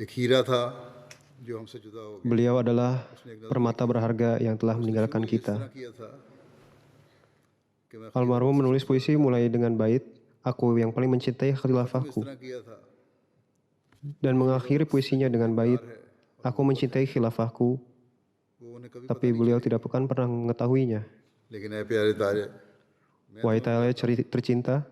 एक हीरा था जो हमसे जुदा हो गया। Beliau adalah permata berharga yang telah meninggalkan इस तरह kita. किया था कि मैं Almarhum menulis puisi mulai dengan bait, "Aku yang paling mencintai इस khilafahku," तरह किया था dan mengakhiri puisinya dengan bait, "Aku mencintai khilafahku," वो उन्हें कभी tapi beliau tidak akan pernah mengetahuinya. लेकिन ऐ प्यारे तारे Wahai Taala tercinta,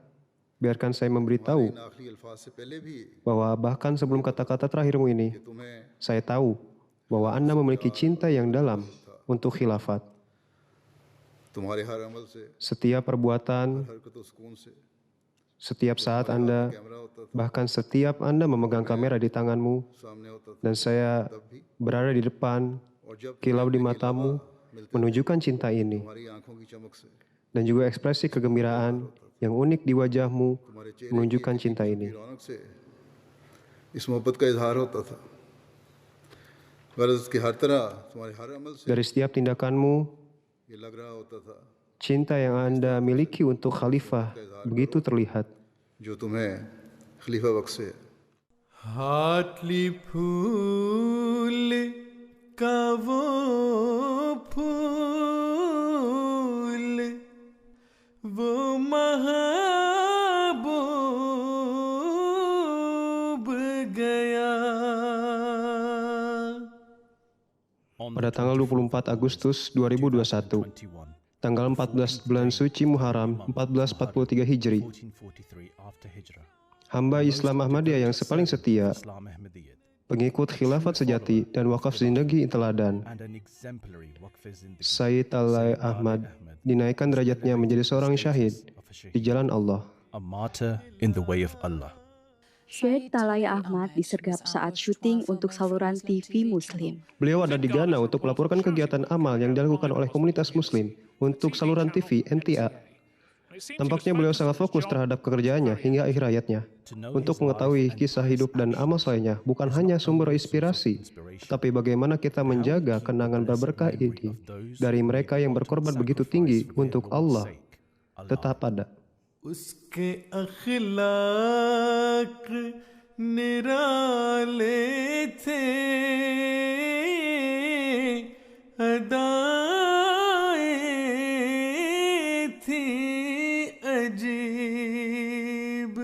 biarkan saya memberitahu इन आखिरी अल्फाज से पहले भी bahwa bahkan sebelum kata-kata terakhirmu ini, तुम्हें saya tahu bahwa Anda memiliki cinta yang dalam untuk khilafat. तुम्हारे हर अमल से Setiap perbuatan, हरकत और सुकून से setiap saat Anda, कैमरा होता था bahkan setiap Anda memegang kamera di tanganmu, सामने होता था dan saya berada di depan, और जब kilau di matamu, menunjukkan cinta ini, तुम्हारी आंखों की चमक से dan juga ekspresi kegembiraan yang unik di wajahmu तुम्हारे चेहरे menunjukkan cinta की ini. रौनक से इस मोहब्बत का इजहार होता था। गरज की हर तरह तुम्हारे हर अमल से Dari setiap tindakanmu, ये लग रहा होता था cinta yang Anda miliki untuk khalifah begitu terlihat. जो तुम्हें खलीफा बख्शे। हाथली फूल का वो फूल वो महबूब गया। Pada tanggal 24 Agustus 2021, tanggal 14 bulan suci Muharram 1443 Hijri, hamba Islam Ahmadiyah yang sepaling setia, pengikut khilafat sejati dan wakaf zindagi teladan, Sayyid Alai Ahmad, dinaikkan derajatnya menjadi seorang syahid di jalan Allah. A martyr in the way of Allah. Syed Talai Ahmad disergap saat syuting untuk saluran TV Muslim. Beliau ada di Ghana untuk melaporkan kegiatan amal yang dilakukan oleh komunitas Muslim untuk saluran TV NTA. Tampaknya beliau sangat fokus terhadap pekerjaannya hingga akhir hayatnya. Untuk mengetahui kisah hidup dan amal solehnya bukan hanya sumber inspirasi, tapi bagaimana kita menjaga kenangan berberkah ini dari mereka yang berkorban begitu tinggi untuk Allah tetap ada. उसके अखलाक निराले थे, अदाएं थी अजीब।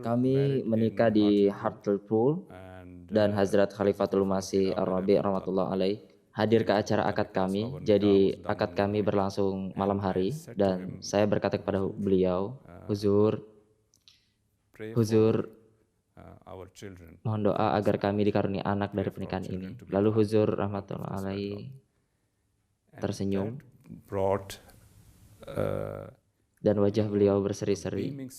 Kami menikah di Hartlepool dan Hazrat Khalifatul Masih Ar-Rabi' rahmatullah alaih hadir ke acara akad kami. Jadi akad kami berlangsung malam hari dan saya berkata kepada beliau, Huzur, mohon doa agar kami dikaruniai anak dari pernikahan ini. Lalu Huzur rahmatullah alaih tersenyum dan wajah beliau berseri-seri,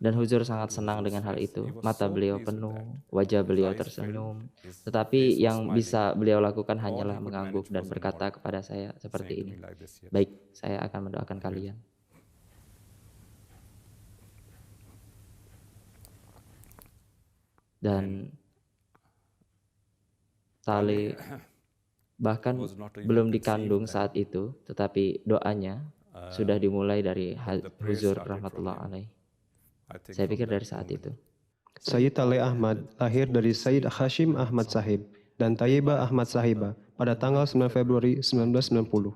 dan Huzur sangat senang dengan hal itu. Mata beliau penuh, wajah beliau tersenyum, tetapi yang bisa beliau lakukan hanyalah mengangguk dan berkata kepada saya seperti ini, "Baik, saya akan mendoakan kalian." Dan Talai bahkan belum dikandung saat itu, tetapi doanya sudah dimulai dari Huzur rahmatullah alaih. Saya pikir dari saat itu. Sayyid Talai Ahmad lahir dari Sayyid Hashim Ahmad Sahib dan Tayyibah Ahmad Sahibah pada tanggal 9 Februari 1990.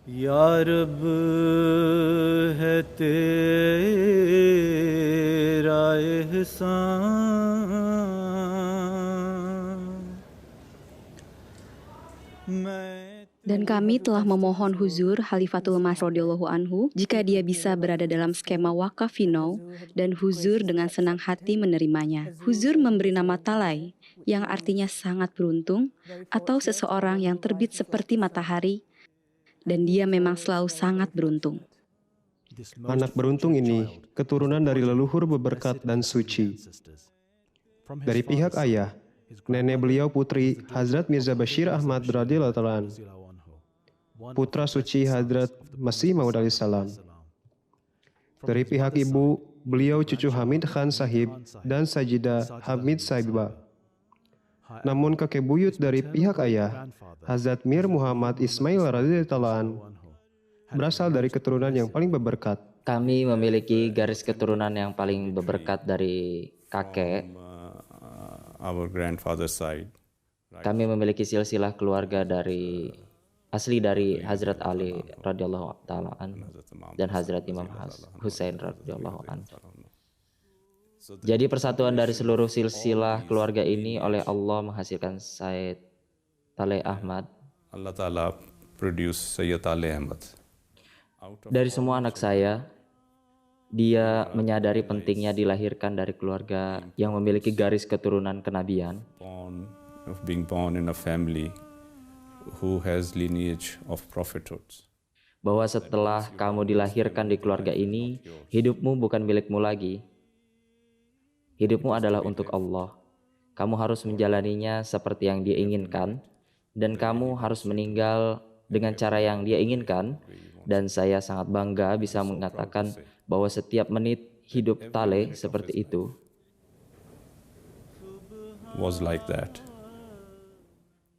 Ya Rab hai tera ihsan. Dan kami telah memohon Huzur Khalifatul Masih radhiyallahu anhu jika dia bisa berada dalam skema wakaf Finau, dan Huzur dengan senang hati menerimanya. Huzur memberi nama Talai yang artinya sangat beruntung atau seseorang yang terbit seperti matahari, dan dia memang selalu sangat beruntung. Anak beruntung ini keturunan dari leluhur berberkat dan suci. Dari pihak ayah, nenek beliau putri Hazrat Mirza Bashir Ahmad radhiyallahu ta'ala, putra suci Hazrat Masih Maud alaihissalam. Dari pihak ibu, beliau cucu Hamid Khan Sahib dan Sajidah Hamid Sahibah. Namun kakek buyut dari pihak ayah, Hazrat Mir Muhammad Ismail radhiyallahu ta'ala, berasal dari keturunan yang paling berberkat, Kami memiliki garis keturunan yang paling berberkat dari kakek. Our grandfather's side. Kami memiliki silsilah keluarga asli dari Hazrat Ali radhiyallahu taala an dan Hazrat Imam Hussein radhiyallahu an. Jadi persatuan dari seluruh silsilah keluarga ini oleh Allah menghasilkan Sayyid Taleh Ahmad. Allah Ta'ala produced Sayyid Taleh Ahmad. Dari semua anak saya, dia menyadari pentingnya dilahirkan dari keluarga yang memiliki garis keturunan kenabian. Being born in a family who has lineage of prophethood. Bahwa setelah kamu dilahirkan di keluarga ini, hidupmu bukan milikmu lagi. Hidupmu adalah untuk Allah. Kamu harus menjalaninya seperti yang Dia inginkan, dan kamu harus meninggal dengan cara yang Dia inginkan. Dan saya sangat bangga bisa mengatakan bahwa setiap menit hidup Taleh seperti itu. Was like that.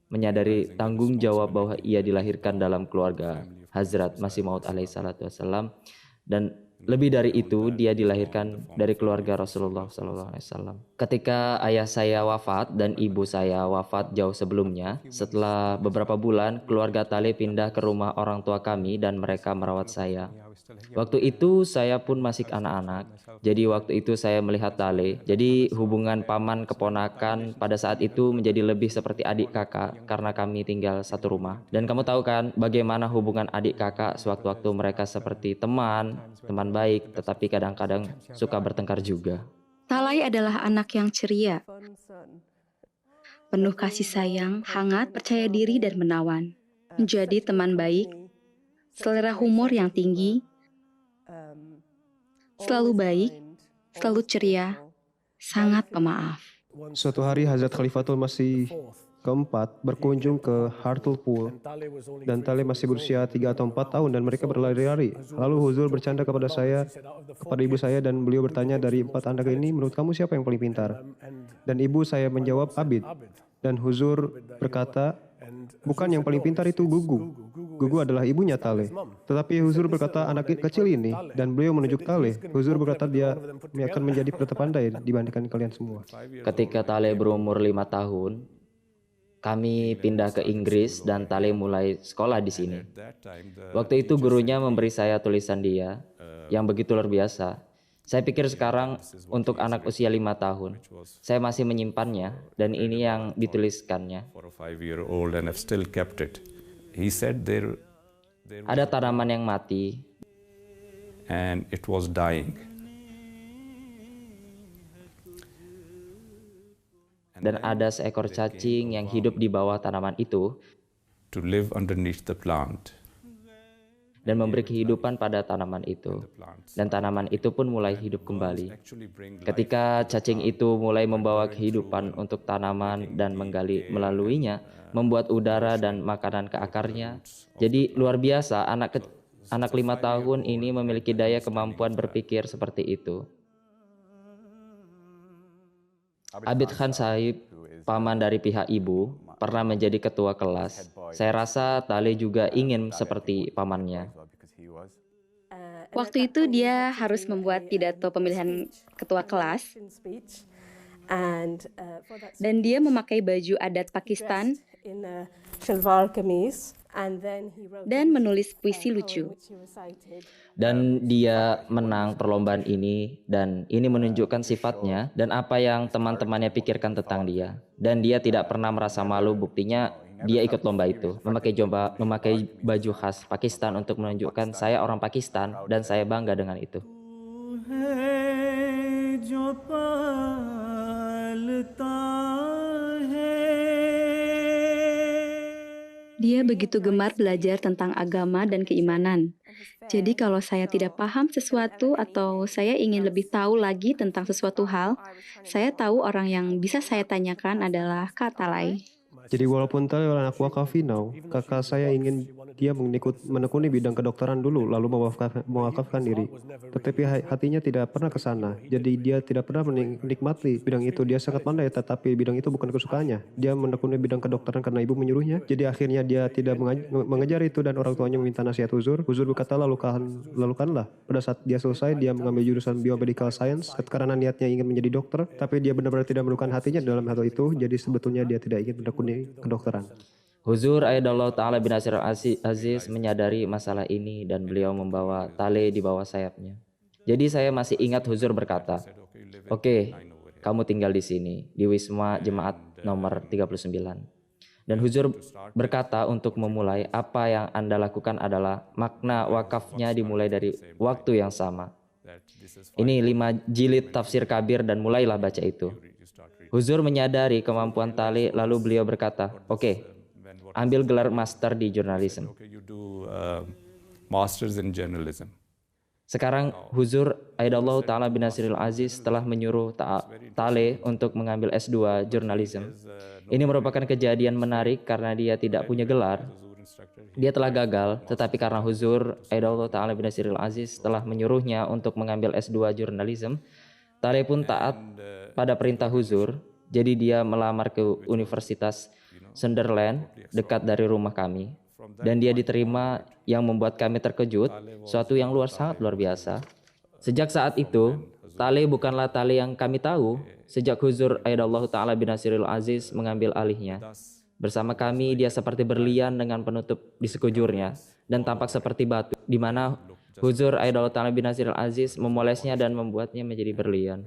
Menyadari tanggung jawab bahwa ia dilahirkan dalam keluarga Hazrat Masih Maud alaihi salatu wassalam, dan lebih dari itu dia dilahirkan dari keluarga Rasulullah sallallahu alaihi wasallam. Ketika ayah saya wafat dan ibu saya wafat jauh sebelumnya, setelah beberapa bulan keluarga Taleh pindah ke rumah orang tua kami dan mereka merawat saya. Waktu itu saya pun masih anak-anak. Jadi waktu itu saya melihat Taleh. Jadi hubungan paman keponakan pada saat itu menjadi lebih seperti adik kakak karena kami tinggal satu rumah. Dan kamu tahu kan bagaimana hubungan adik kakak sewaktu-waktu mereka seperti teman baik, tetapi kadang-kadang suka bertengkar juga. Taleh adalah anak yang ceria, penuh kasih sayang, hangat, percaya diri dan menawan. Menjadi teman baik, selera humor yang tinggi, selalu baik, selalu ceria, sangat pemaaf. Suatu hari Hazrat Khalifatul Masih keempat berkunjung ke Hartlepool dan Taleh masih berusia 3 atau 4 tahun dan mereka berlari-lari. Lalu Huzur bercanda kepada ibu saya, dan beliau bertanya, dari 4 anak ini menurut kamu siapa yang paling pintar? Dan ibu saya menjawab Abid. Dan Huzur berkata, bukan, yang paling pintar itu Gugu. Gugu adalah ibunya Taleh. Tetapi Huzur berkata anak kecil ini, dan beliau menunjuk Taleh. Huzur berkata dia akan menjadi tetap pandai dibandingkan kalian semua. Ketika Taleh berumur 5 tahun, kami pindah ke Inggris dan Taleh mulai sekolah di sini. Waktu itu gurunya memberi saya tulisan dia yang begitu luar biasa. Saya pikir sekarang untuk anak usia 5 tahun, saya masih menyimpannya dan ini yang dituliskannya. Ada tanaman yang mati and it was dying. Dan ada seekor cacing yang hidup di bawah tanaman itu To live underneath the plant. Dan memberi kehidupan pada tanaman itu. Dan tanaman itu pun mulai hidup kembali. Ketika cacing itu mulai membawa kehidupan untuk tanaman dan menggali melaluinya, membuat udara dan makanan ke akarnya. Jadi luar biasa, anak 5 tahun ini memiliki daya kemampuan berpikir seperti itu. Abid Khan Sahib, paman dari pihak ibu, pernah menjadi ketua kelas. Saya rasa Taleh juga ingin seperti pamannya. Waktu itu dia harus membuat pidato pemilihan ketua kelas, dan dia memakai baju adat Pakistan dan menulis puisi lucu. Dan dia menang perlombaan ini, dan ini menunjukkan sifatnya dan apa yang teman-temannya pikirkan tentang dia. Dan dia tidak pernah merasa malu, buktinya dia ikut lomba itu, memakai baju khas Pakistan untuk menunjukkan saya orang Pakistan dan saya bangga dengan itu. Dia begitu gemar belajar tentang agama dan keimanan. Jadi kalau saya tidak paham sesuatu atau saya ingin lebih tahu lagi tentang sesuatu hal, saya tahu orang yang bisa saya tanyakan adalah Kak Taleh. Jadi walaupun Taleh adalah anak wakafinau, kakak saya ingin dia menekuni bidang kedokteran dulu, lalu mewakafkan diri. Tetapi hatinya tidak pernah ke sana. Jadi dia tidak pernah menikmati bidang itu. Dia sangat pandai, tetapi bidang itu bukan kesukaannya. Dia menekuni bidang kedokteran karena ibu menyuruhnya. Jadi akhirnya dia tidak mengejar itu dan orang tuanya meminta nasihat Huzur. Huzur berkata, lalukanlah. Pada saat dia selesai, dia mengambil jurusan Biomedical Science karena niatnya ingin menjadi dokter, tapi dia benar-benar tidak menemukan hatinya dalam hal itu. Jadi sebetulnya dia tidak ingin menekuni kedokteran. Huzur Ayyadallahu Ta'ala bin Nasir al-Aziz menyadari masalah ini dan beliau membawa tali di bawah sayapnya. Jadi saya masih ingat Huzur berkata, "Oke, kamu tinggal di sini, di Wisma Jemaat nomor 39." Dan Huzur berkata untuk memulai, apa yang Anda lakukan adalah makna wakafnya dimulai dari waktu yang sama. Ini 5 jilid tafsir kabir dan mulailah baca itu. Huzur menyadari kemampuan tali lalu beliau berkata, "Oke, ambil gelar master di jurnalisme." Masters in journalism. Sekarang Huzur Ayyadallahu Ta'ala bin Nasiril Aziz telah menyuruh Tale untuk mengambil S2 jurnalisme. Ini merupakan kejadian menarik karena dia tidak punya gelar. Dia telah gagal, tetapi karena Huzur Ayyadallahu Ta'ala bin Nasiril Aziz telah menyuruhnya untuk mengambil S2 jurnalisme, Tale pun taat pada perintah Huzur. Jadi dia melamar ke Universitas Sunderland dekat dari rumah kami. Dan dia diterima yang membuat kami terkejut, suatu yang sangat luar biasa. Sejak saat itu, Tale bukanlah Tale yang kami tahu. Sejak Huzur Ayyadallahu Ta'ala bin Nasiril Aziz mengambil alihnya. Bersama kami, dia seperti berlian dengan penutup di sekujurnya dan tampak seperti batu, di mana Huzur Ayyadallahu Ta'ala bin Nasiril Aziz memolesnya dan membuatnya menjadi berlian.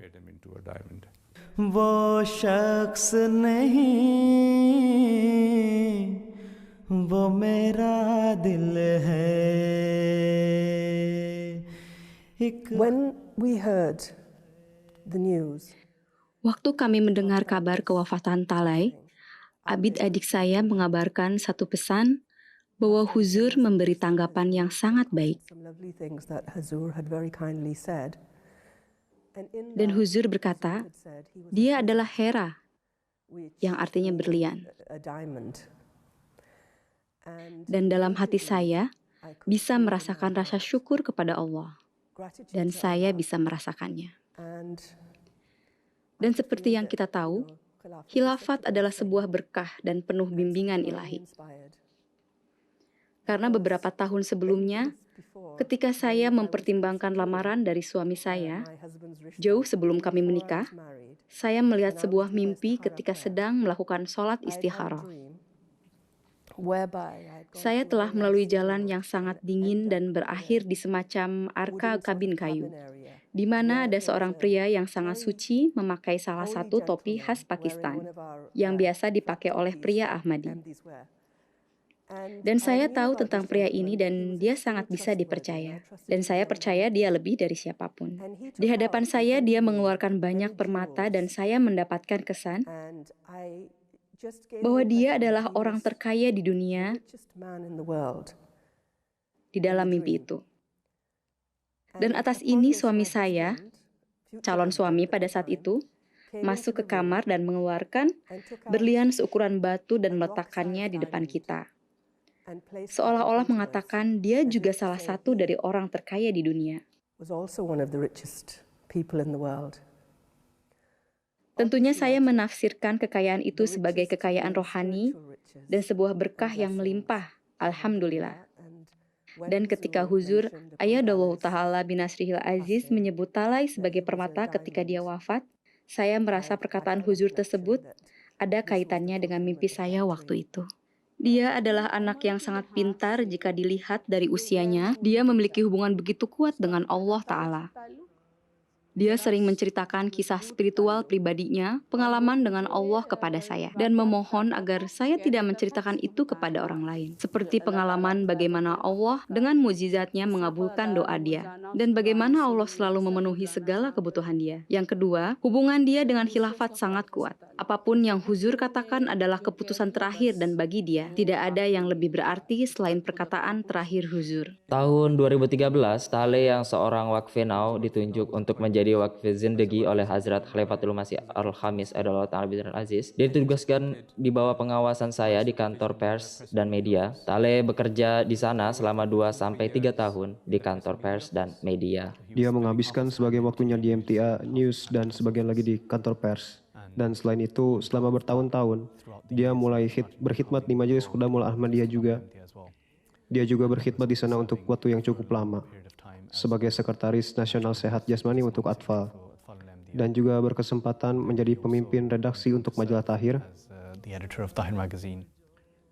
वो शख्स नहीं, वो मेरा दिल है। When we heard the news, Waktu kami mendengar kabar kewafatan Talai, Abid adik saya mengabarkan satu pesan bahwa Huzur memberi tanggapan yang sangat baik. some lovely things that Hazur had very kindly said. And in Dan that, Huzur berkata, had said he was dia adalah Hera, which yang artinya berlian. a diamond. And Dan dalam hati saya I could bisa merasakan rasa syukur kepada Allah. gratitude Dan to saya Allah. bisa merasakannya. And Dan seperti yang kita tahu, khilafat adalah sebuah berkah dan penuh bimbingan ilahi. inspired. Karena beberapa tahun sebelumnya, Before ketika saya mempertimbangkan lamaran dari suami saya, my husband's rishta, jauh sebelum kami before I menikah, was married, saya melihat sebuah mimpi ketika sedang melakukan sholat I had a istikharah. dream whereby I had gone Saya to telah a melalui nice jalan yang sangat dingin dan berakhir di semacam arka kabin kayu, di mana ada seorang pria yang sangat suci memakai salah satu topi khas Pakistan, yang biasa dipakai oleh pria Ahmadi. Dan saya tahu tentang pria ini dan dia sangat bisa dipercaya. Dan saya percaya dia lebih dari siapapun. Di hadapan saya dia mengeluarkan banyak permata dan saya mendapatkan kesan bahwa dia adalah orang terkaya di dunia di dalam mimpi itu. Dan atas ini suami saya, calon suami pada saat itu, masuk ke kamar dan mengeluarkan berlian seukuran batu dan meletakkannya di depan kita. Seolah-olah mengatakan dia juga salah satu dari orang terkaya di dunia. Tentunya saya menafsirkan kekayaan itu sebagai kekayaan rohani dan sebuah berkah yang melimpah. Alhamdulillah. Dan ketika Huzur Ayyadallahu Ta'ala bin Nasrihil Aziz menyebut Talai sebagai permata ketika dia wafat, saya merasa perkataan Huzur tersebut ada kaitannya dengan mimpi saya waktu itu. Dia adalah anak yang sangat pintar jika dilihat dari usianya. Dia memiliki hubungan begitu kuat dengan Allah Ta'ala. Dia sering menceritakan kisah spiritual pribadinya, pengalaman dengan Allah kepada saya, dan memohon agar saya tidak menceritakan itu kepada orang lain. Seperti pengalaman bagaimana Allah dengan mukjizatnya mengabulkan doa dia, dan bagaimana Allah selalu memenuhi segala kebutuhan dia. Yang kedua, hubungan dia dengan khilafat sangat kuat. Apapun yang Huzur katakan adalah keputusan terakhir dan bagi dia, tidak ada yang lebih berarti selain perkataan terakhir Huzur. Tahun 2013, Tale yang seorang wakfe now ditunjuk untuk menjadi menjadi wakil zindagi oleh Hazrat Khalifatul Masih Al-Khamis Adalah Ta'ala bin Aziz. Dia ditugaskan di bawah pengawasan saya di kantor pers dan media. Taleh bekerja di sana selama 2-3 tahun di kantor pers dan media. Dia menghabiskan sebagian waktunya di MTA News dan sebagian lagi di kantor pers. Dan selain itu, selama bertahun-tahun, dia mulai berkhidmat di Majelis Khudamul Ahmadiyah juga. Dia juga berkhidmat di sana untuk waktu yang cukup lama sebagai Sekretaris Nasional Sehat Jasmani untuk Atfal, dan juga berkesempatan menjadi pemimpin redaksi untuk majalah Tahir,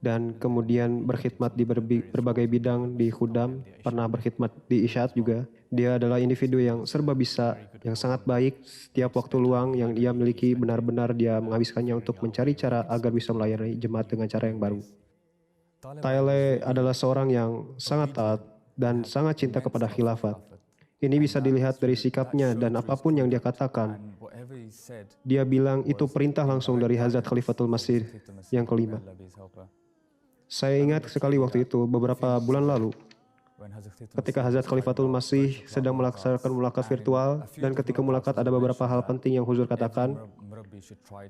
dan kemudian berkhidmat di berbagai bidang di Khudam, pernah berkhidmat di Isyaat juga. Dia adalah individu yang serba bisa, yang sangat baik. Setiap waktu luang yang dia miliki benar-benar dia menghabiskannya untuk mencari cara agar bisa melayani jemaat dengan cara yang baru. Taleh adalah seorang yang sangat taat dan sangat cinta kepada khilafat. Ini bisa dilihat dari sikapnya dan apapun yang dia katakan. Dia bilang itu perintah langsung dari Hazrat Khalifatul Masih yang kelima. Saya ingat sekali waktu itu beberapa bulan lalu, ketika Hazrat Khalifatul Masih sedang melaksanakan mulakat virtual, dan ketika mulakat ada beberapa hal penting yang Huzur katakan,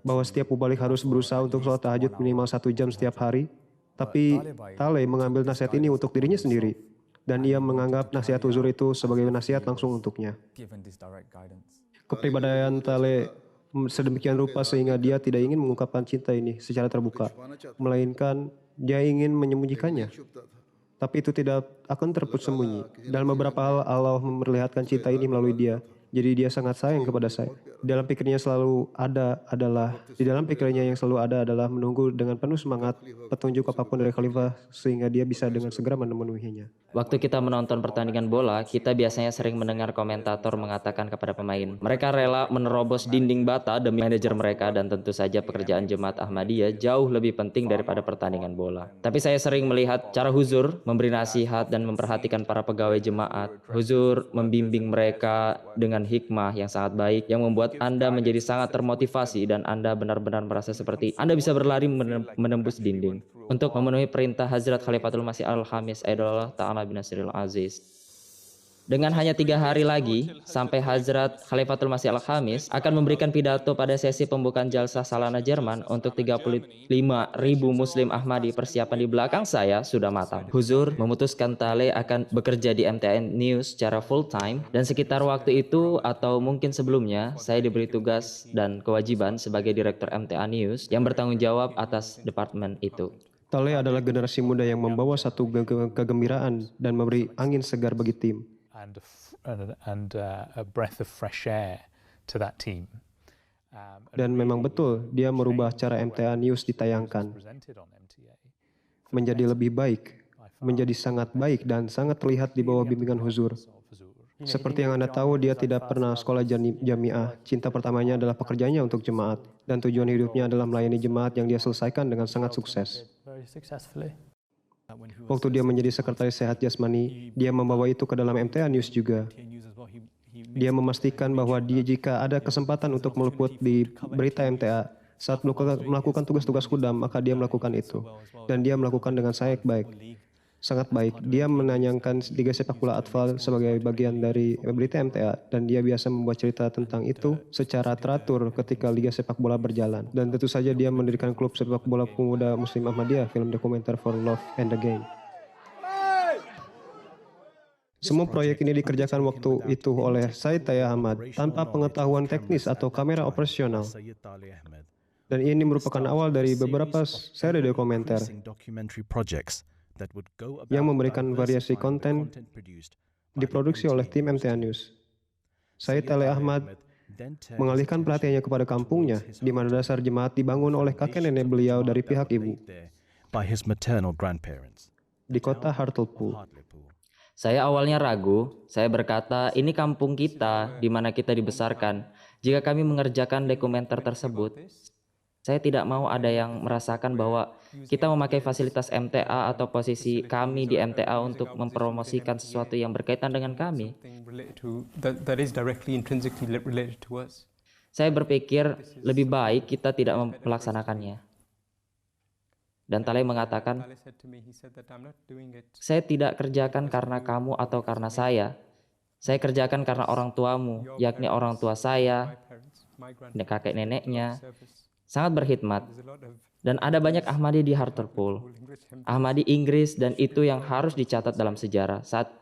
bahwa setiap mubalik harus berusaha untuk sholat tahajud minimal 1 jam setiap hari. Tapi Taleh mengambil nasihat ini untuk dirinya sendiri, dan ia menganggap nasihat Huzur itu sebagai nasihat langsung untuknya. Kepribadian Taleh sedemikian rupa sehingga dia tidak ingin mengungkapkan cinta ini secara terbuka, melainkan dia ingin menyembunyikannya. Tapi itu tidak akan tersembunyi. Dalam beberapa hal Allah memperlihatkan cinta ini melalui dia. Jadi dia sangat sayang kepada saya. Di dalam pikirannya yang selalu ada adalah menunggu dengan penuh semangat petunjuk apapun dari khalifah sehingga dia bisa dengan segera memenuhinya. Waktu kita menonton pertandingan bola, kita biasanya sering mendengar komentator mengatakan kepada pemain, mereka rela menerobos dinding bata demi manajer mereka, dan tentu saja pekerjaan jemaat Ahmadiyah jauh lebih penting daripada pertandingan bola. Tapi saya sering melihat cara Huzur memberi nasihat dan memperhatikan para pegawai jemaat. Huzur membimbing mereka dengan hikmah yang sangat baik yang membuat Anda menjadi sangat termotivasi dan Anda benar-benar merasa seperti Anda bisa berlari menembus dinding untuk memenuhi perintah Hazrat Khalifatul Masih Al-Khamis Adalah Ta'ala bin Aziz. Dengan hanya 3 hari lagi sampai Hazrat Khalifatul Masih Al-Khamis akan memberikan pidato pada sesi pembukaan Jalsah Salana Jerman untuk 35.000 Muslim Ahmadi. Persiapan di belakang saya sudah matang. Huzur memutuskan Taleh akan bekerja di MTA News secara full time, dan sekitar waktu itu atau mungkin sebelumnya saya diberi tugas dan kewajiban sebagai Direktur MTA News yang bertanggung jawab atas departemen itu. Taleh adalah generasi muda yang membawa satu kegembiraan dan memberi angin segar bagi tim. A breath of fresh air to that team. Dan memang betul, dia merubah cara MTA News ditayangkan menjadi lebih baik, menjadi sangat baik dan sangat terlihat di bawah bimbingan Huzur. Seperti yang Anda tahu, dia tidak pernah sekolah jamiah. Cinta pertamanya adalah pekerjaannya untuk jemaat, dan tujuan hidupnya adalah melayani jemaat yang dia selesaikan dengan sangat sukses. Waktu dia menjadi Sekretaris Sehat Jasmani, dia membawa itu ke dalam MTA News juga. Dia memastikan bahwa jika ada kesempatan untuk meliput di berita MTA saat melakukan tugas-tugas Khudam, maka dia melakukan itu. Dan dia melakukan dengan sangat baik. Dia menanyakan Liga Sepak Bola Atfal sebagai bagian dari berita MTA, dan dia biasa membuat cerita tentang itu secara teratur ketika Liga Sepak Bola berjalan. Dan tentu saja dia mendirikan klub sepak bola pemuda Muslim Ahmadiyah, film dokumenter For Love and the Game. Semua proyek ini dikerjakan waktu itu oleh Said Tayyah Ahmad tanpa pengetahuan teknis atau kamera operasional. Dan ini merupakan awal dari beberapa seri dokumenter yang memberikan variasi konten diproduksi oleh tim MTA News. Said Taleh Ahmad mengalihkan perhatiannya kepada kampungnya, di mana dasar jemaat dibangun oleh kakek nenek beliau dari pihak ibu, di kota Hartlepool. Saya awalnya ragu, saya berkata, ini kampung kita, di mana kita dibesarkan. Jika kami mengerjakan dokumenter tersebut, saya tidak mau ada yang merasakan bahwa kita memakai fasilitas MTA atau posisi kami di MTA untuk mempromosikan sesuatu yang berkaitan dengan kami. Saya berpikir lebih baik kita tidak melaksanakannya. Dan Taleh mengatakan, saya tidak kerjakan karena kamu atau karena saya Saya kerjakan karena orang tuamu, yakni orang tua saya, kakek neneknya, sangat berkhidmat. Dan ada banyak Ahmadi di Hartlepool, Ahmadi Inggris, dan itu yang harus dicatat dalam sejarah. Saat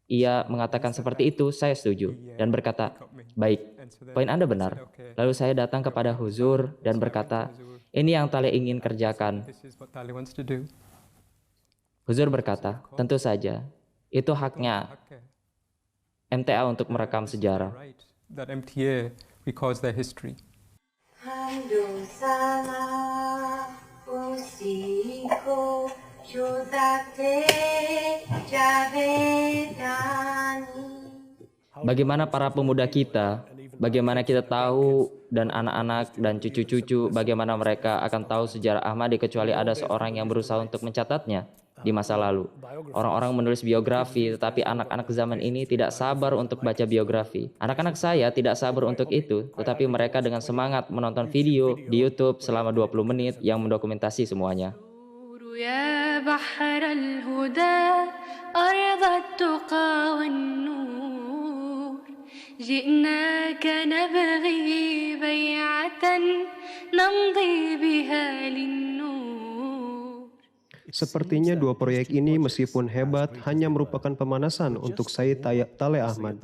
ia mengatakan seperti itu, saya setuju dan berkata, baik, poin Anda benar. Lalu saya datang kepada Huzur dan berkata, ini yang Taleh ingin kerjakan. Huzur berkata, tentu saja, itu haknya MTA untuk merekam sejarah. Bagaimana para pemuda kita, bagaimana kita tahu dan anak-anak dan cucu-cucu, bagaimana mereka akan tahu sejarah Ahmadi kecuali ada seorang yang berusaha untuk mencatatnya di masa lalu. Orang-orang menulis biografi, tetapi anak-anak zaman ini tidak sabar untuk baca biografi. Anak-anak saya tidak sabar untuk itu, tetapi mereka dengan semangat menonton video di YouTube selama 20 menit yang mendokumentasi semuanya. Sepertinya dua proyek ini meskipun hebat hanya merupakan pemanasan untuk Sayyid Taleh Ahmad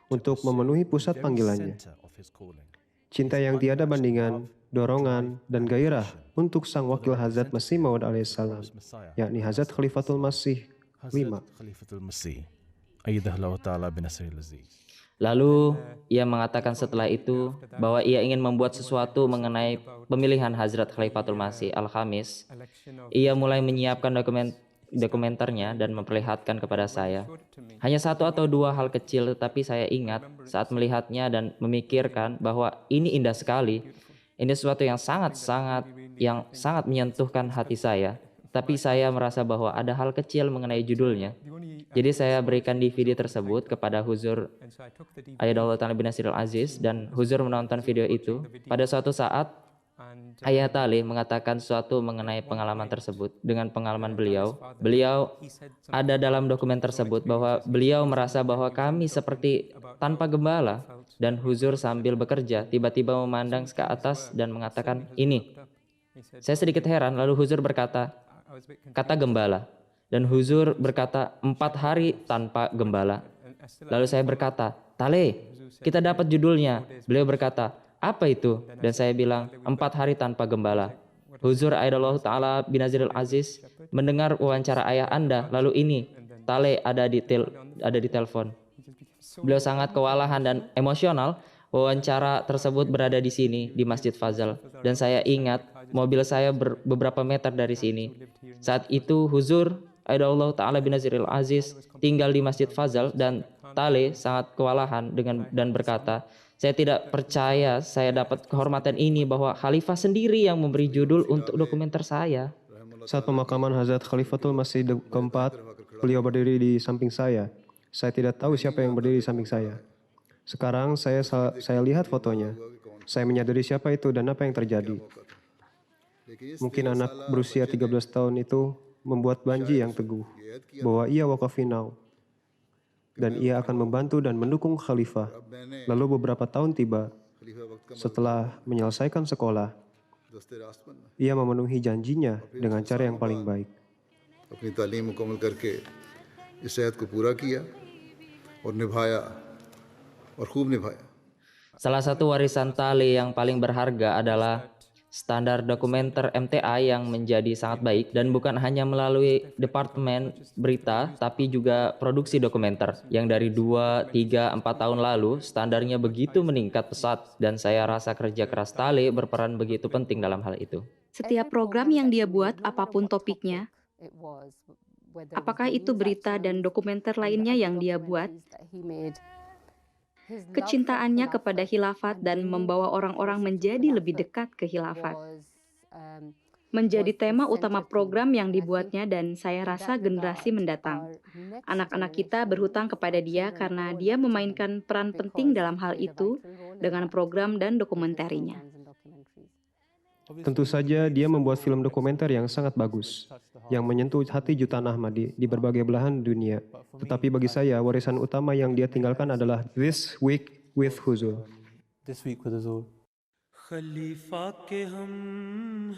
untuk memenuhi pusat panggilannya. Cinta yang tiada bandingan, dorongan, dan gairah untuk sang wakil Hazrat Masih Maud alaihissalam, yakni Hazrat Khalifatul Masih V. Lalu ia mengatakan setelah itu bahwa ia ingin membuat sesuatu mengenai pemilihan Hazrat Khalifatul Masih Al-Khamis. Ia mulai menyiapkan dokumenternya dan memperlihatkan kepada saya. Hanya satu atau dua hal kecil, tetapi saya ingat saat melihatnya dan memikirkan bahwa ini indah sekali. Ini sesuatu yang sangat menyentuhkan hati saya. Tapi saya merasa bahwa ada hal kecil mengenai judulnya. Jadi saya berikan DVD tersebut kepada Huzur Ayatollah Taleh bin Nasir al-Aziz dan Huzur menonton video itu. Pada suatu saat Ayah Taleh mengatakan sesuatu mengenai pengalaman tersebut. Dengan pengalaman beliau ada dalam dokumen tersebut bahwa beliau merasa bahwa kami seperti tanpa gembala. Dan Huzur sambil bekerja tiba-tiba memandang ke atas dan mengatakan ini. Saya sedikit heran, lalu Huzur berkata, kata gembala. Dan Huzur berkata 4 hari tanpa gembala. Lalu saya berkata, Taleh, kita dapat judulnya. Beliau berkata, apa itu? Dan saya bilang 4 hari tanpa gembala. Huzur Ayatollah Ta'ala bin Nazir al-Aziz mendengar wawancara ayah Anda. Lalu ini, Taleh ada di telepon. Beliau sangat kewalahan dan emosional. Wawancara tersebut berada di sini, di Masjid Fazal. Dan saya ingat, mobil saya beberapa meter dari sini. Saat itu Huzur Ayatollah Ta'ala bin Nazir al-Aziz tinggal di Masjid Fazal dan Taleh sangat kewalahan dan berkata, saya tidak percaya saya dapat kehormatan ini bahwa Khalifah sendiri yang memberi judul untuk dokumenter saya. Saat pemakaman Hazrat Khalifatul Masih keempat, beliau berdiri di samping saya. Saya tidak tahu siapa yang berdiri di samping saya. Sekarang saya lihat fotonya. Saya menyadari siapa itu dan apa yang terjadi. Mungkin anak berusia 13 tahun itu membuat janji yang teguh bahwa ia wakafinau dan ia akan membantu dan mendukung khalifah. Lalu beberapa tahun tiba. Setelah menyelesaikan sekolah, ia memenuhi janjinya dengan cara yang paling baik. अपनी तालीम मुकम्मल करके इस सेहत को पूरा किया और निभाया और खूब निभाया. Salah satu warisan Taleh yang paling berharga adalah standar dokumenter MTA yang menjadi sangat baik dan bukan hanya melalui departemen berita tapi juga produksi dokumenter yang dari 2, 3, 4 tahun lalu standarnya begitu meningkat pesat dan saya rasa kerja keras Taleh berperan begitu penting dalam hal itu. Setiap program yang dia buat, apapun topiknya, apakah itu berita dan dokumenter lainnya yang dia buat, kecintaannya kepada khilafat dan membawa orang-orang menjadi lebih dekat ke khilafat menjadi tema utama program yang dibuatnya dan saya rasa generasi mendatang. Anak-anak kita berhutang kepada dia karena dia memainkan peran penting dalam hal itu dengan program dan dokumentarinya. Tentu saja dia membuat film dokumenter yang sangat bagus, yang menyentuh hati jutaan Ahmadi di berbagai belahan dunia. Tetapi bagi saya, warisan utama yang dia tinggalkan adalah This Week with Huzur. This week with Huzur. खलीफा के हम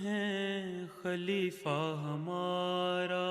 हैं खलीफा हमारा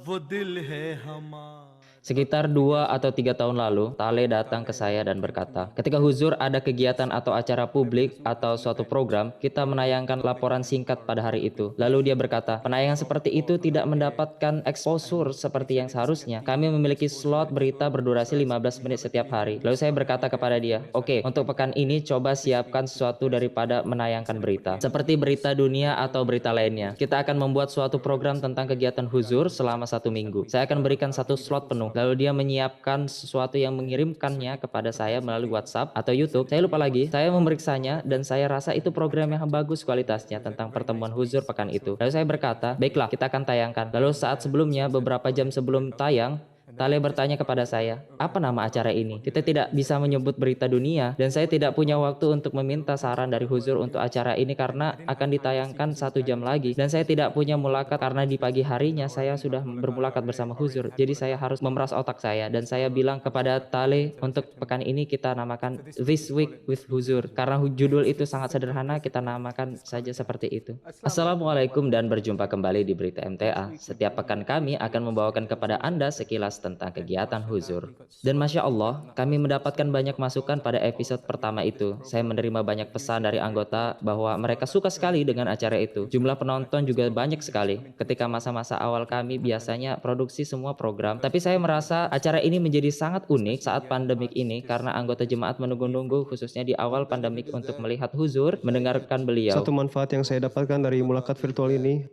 वो दिल है हमारा. Sekitar 2 atau 3 tahun lalu, Tale datang ke saya dan berkata, ketika Huzur ada kegiatan atau acara publik atau suatu program, kita menayangkan laporan singkat pada hari itu. Lalu dia berkata, penayangan seperti itu tidak mendapatkan exposure seperti yang seharusnya. Kami memiliki slot berita berdurasi 15 menit setiap hari. Lalu saya berkata kepada dia, oke, untuk pekan ini coba siapkan sesuatu daripada menayangkan berita. Seperti berita dunia atau berita lainnya. Kita akan membuat suatu program tentang kegiatan Huzur selama 1 minggu. Saya akan berikan 1 slot penuh. Lalu dia menyiapkan sesuatu yang mengirimkannya kepada saya melalui WhatsApp atau YouTube. Saya lupa lagi, saya memeriksanya dan saya rasa itu program yang bagus kualitasnya tentang pertemuan Huzur pekan itu. Lalu saya berkata, baiklah kita akan tayangkan. Lalu saat sebelumnya, beberapa jam sebelum tayang, Tale bertanya kepada saya, apa nama acara ini? Kita tidak bisa menyebut berita dunia dan saya tidak punya waktu untuk meminta saran dari Huzur untuk acara ini karena akan ditayangkan 1 jam lagi dan saya tidak punya mulakat karena di pagi harinya saya sudah bermulakat bersama Huzur. Jadi saya harus memeras otak saya dan saya bilang kepada Tale untuk pekan ini kita namakan This Week with Huzur karena judul itu sangat sederhana, kita namakan saja seperti itu. Assalamualaikum dan berjumpa kembali di Berita MTA. Setiap pekan kami akan membawakan kepada Anda sekilas tentang kegiatan Huzur. Dan Masya Allah, kami mendapatkan banyak masukan pada episode pertama itu. Saya menerima banyak pesan dari anggota bahwa mereka suka sekali dengan acara itu. Jumlah penonton juga banyak sekali. Ketika masa-masa awal kami biasanya produksi semua program, tapi saya merasa acara ini menjadi sangat unik saat pandemik ini karena anggota jemaat menunggu-nunggu khususnya di awal pandemik untuk melihat Huzur, mendengarkan beliau. Satu manfaat yang saya dapatkan dari mulakat virtual ini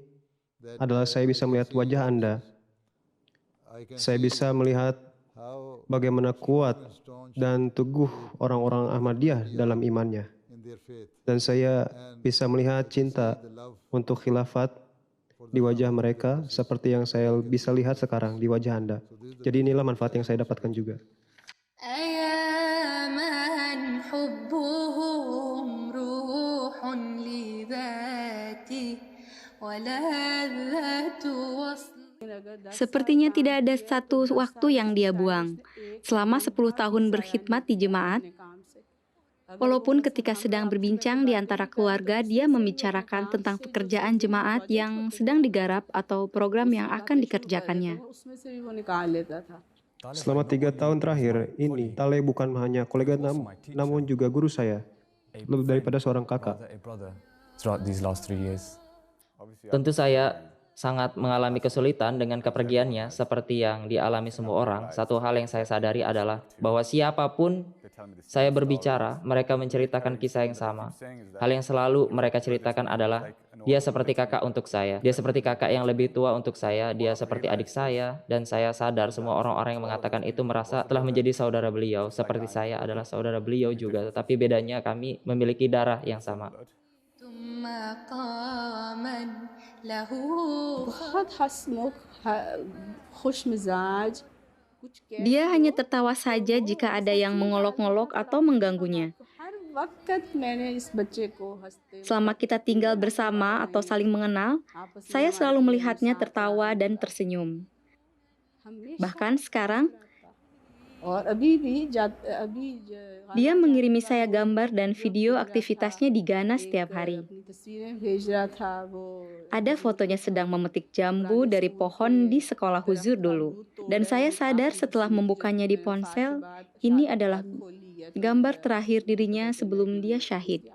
adalah saya bisa melihat wajah Anda. Saya bisa melihat bagaimana kuat dan teguh orang-orang Ahmadiyah dalam imannya. Dan saya bisa melihat cinta untuk khilafat di wajah mereka seperti yang saya bisa lihat sekarang di wajah Anda. Jadi inilah manfaat yang saya dapatkan juga. Sepertinya tidak ada satu waktu yang dia buang. Selama 10 tahun berkhidmat di jemaat, walaupun ketika sedang berbincang di antara keluarga, dia membicarakan tentang pekerjaan jemaat yang sedang digarap atau program yang akan dikerjakannya. Selama 3 tahun terakhir ini, Tale bukan hanya kolega namun juga guru saya, lebih daripada seorang kakak. Tentu saya sangat mengalami kesulitan dengan kepergiannya seperti yang dialami semua orang. Satu hal yang saya sadari adalah bahwa siapapun saya berbicara, mereka menceritakan kisah yang sama. Hal yang selalu mereka ceritakan adalah dia seperti kakak untuk saya. Dia seperti kakak yang lebih tua untuk saya. Dia seperti adik saya. Dan saya sadar semua orang-orang yang mengatakan itu merasa telah menjadi saudara beliau. Seperti saya adalah saudara beliau juga. Tetapi bedanya kami memiliki darah yang sama. Dia hanya tertawa saja jika ada yang mengolok-ngolok atau mengganggunya. Selama kita tinggal bersama atau saling mengenal, saya selalu melihatnya tertawa dan tersenyum. Bahkan sekarang, dia mengirimi saya gambar dan video aktivitasnya di Ghana setiap hari. Ada fotonya sedang memetik jambu dari pohon di sekolah Huzur dulu. Dan saya sadar setelah membukanya di ponsel, ini adalah gambar terakhir dirinya sebelum dia syahid.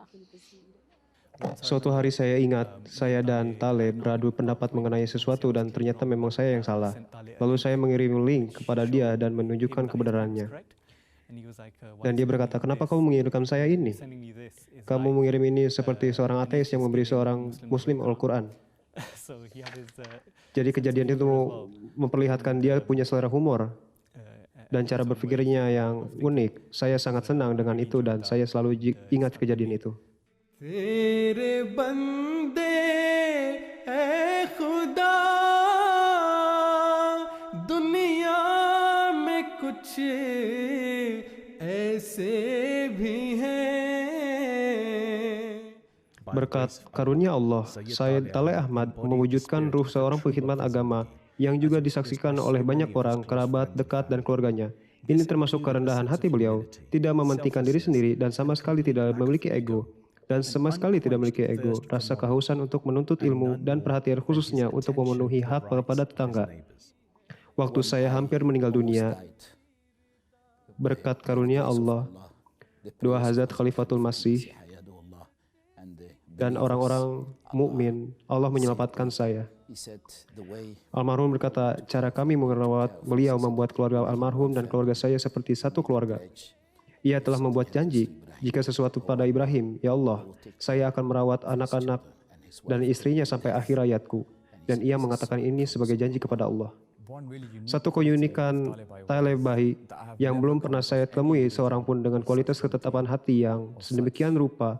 Suatu hari saya ingat, saya dan Tale beradu pendapat mengenai sesuatu dan ternyata memang saya yang salah. Lalu saya mengirim link kepada dia dan menunjukkan kebenarannya. Dan dia berkata, kenapa kamu mengirimkan saya ini? Kamu mengirim ini seperti seorang ateis yang memberi seorang muslim Al-Quran. Jadi kejadian itu memperlihatkan dia punya selera humor dan cara berpikirnya yang unik. Saya sangat senang dengan itu dan saya selalu ingat kejadian itu. तेरे बंदे ऐ खुदा दुनिया में कुछ ऐसे भी हैं Berkat karunia Allah, Syed Taleh Ahmad mewujudkan ruh seorang pengkhidmat agama yang juga disaksikan oleh banyak orang, kerabat, dekat, dan keluarganya. Ini termasuk kerendahan hati beliau, tidak mementingkan diri sendiri dan sama sekali tidak memiliki ego. Rasa kehausan untuk menuntut ilmu dan perhatian khususnya untuk memenuhi hak kepada tetangga. Waktu saya hampir meninggal dunia, berkat karunia Allah, dua Hazrat Khalifatul Masih dan orang-orang mukmin, Allah menyelamatkan saya. Almarhum berkata, cara kami merawat beliau membuat keluarga almarhum dan keluarga saya seperti satu keluarga. Ia telah membuat janji, jika sesuatu pada Ibrahim, ya Allah, saya akan merawat anak-anak dan istrinya sampai akhir hayatku. Dan ia mengatakan ini sebagai janji kepada Allah. Satu keunikan Talibahi yang belum pernah saya temui seorang pun dengan kualitas ketetapan hati yang sedemikian rupa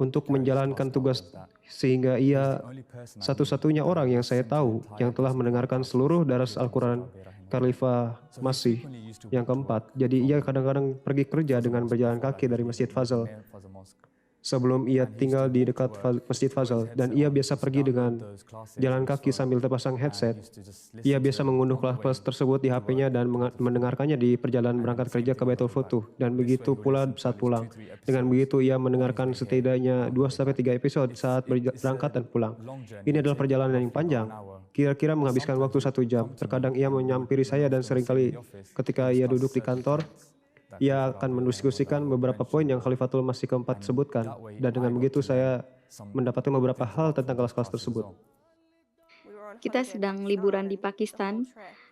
untuk menjalankan tugas, sehingga ia satu-satunya orang yang saya tahu yang telah mendengarkan seluruh daras Al-Quran, Khalifah Masih yang keempat. Jadi ia kadang-kadang pergi kerja dengan berjalan kaki dari Masjid Fazal sebelum ia tinggal di dekat Masjid Fazal, dan ia biasa pergi dengan jalan kaki sambil terpasang headset. Ia biasa mengunduh kelas tersebut di HP-nya dan mendengarkannya di perjalanan berangkat kerja ke Baitul Futuh, dan begitu pula saat pulang. Dengan begitu ia mendengarkan setidaknya 2-3 episode saat berangkat dan pulang. Ini adalah perjalanan yang panjang, kira-kira menghabiskan waktu 1 jam. Terkadang ia menyampiri saya dan seringkali ketika ia duduk di kantor, ia akan mendiskusikan beberapa poin yang Khalifatul Masih keempat sebutkan, dan dengan begitu saya mendapatkan beberapa hal tentang kelas-kelas tersebut. Kita sedang liburan di Pakistan,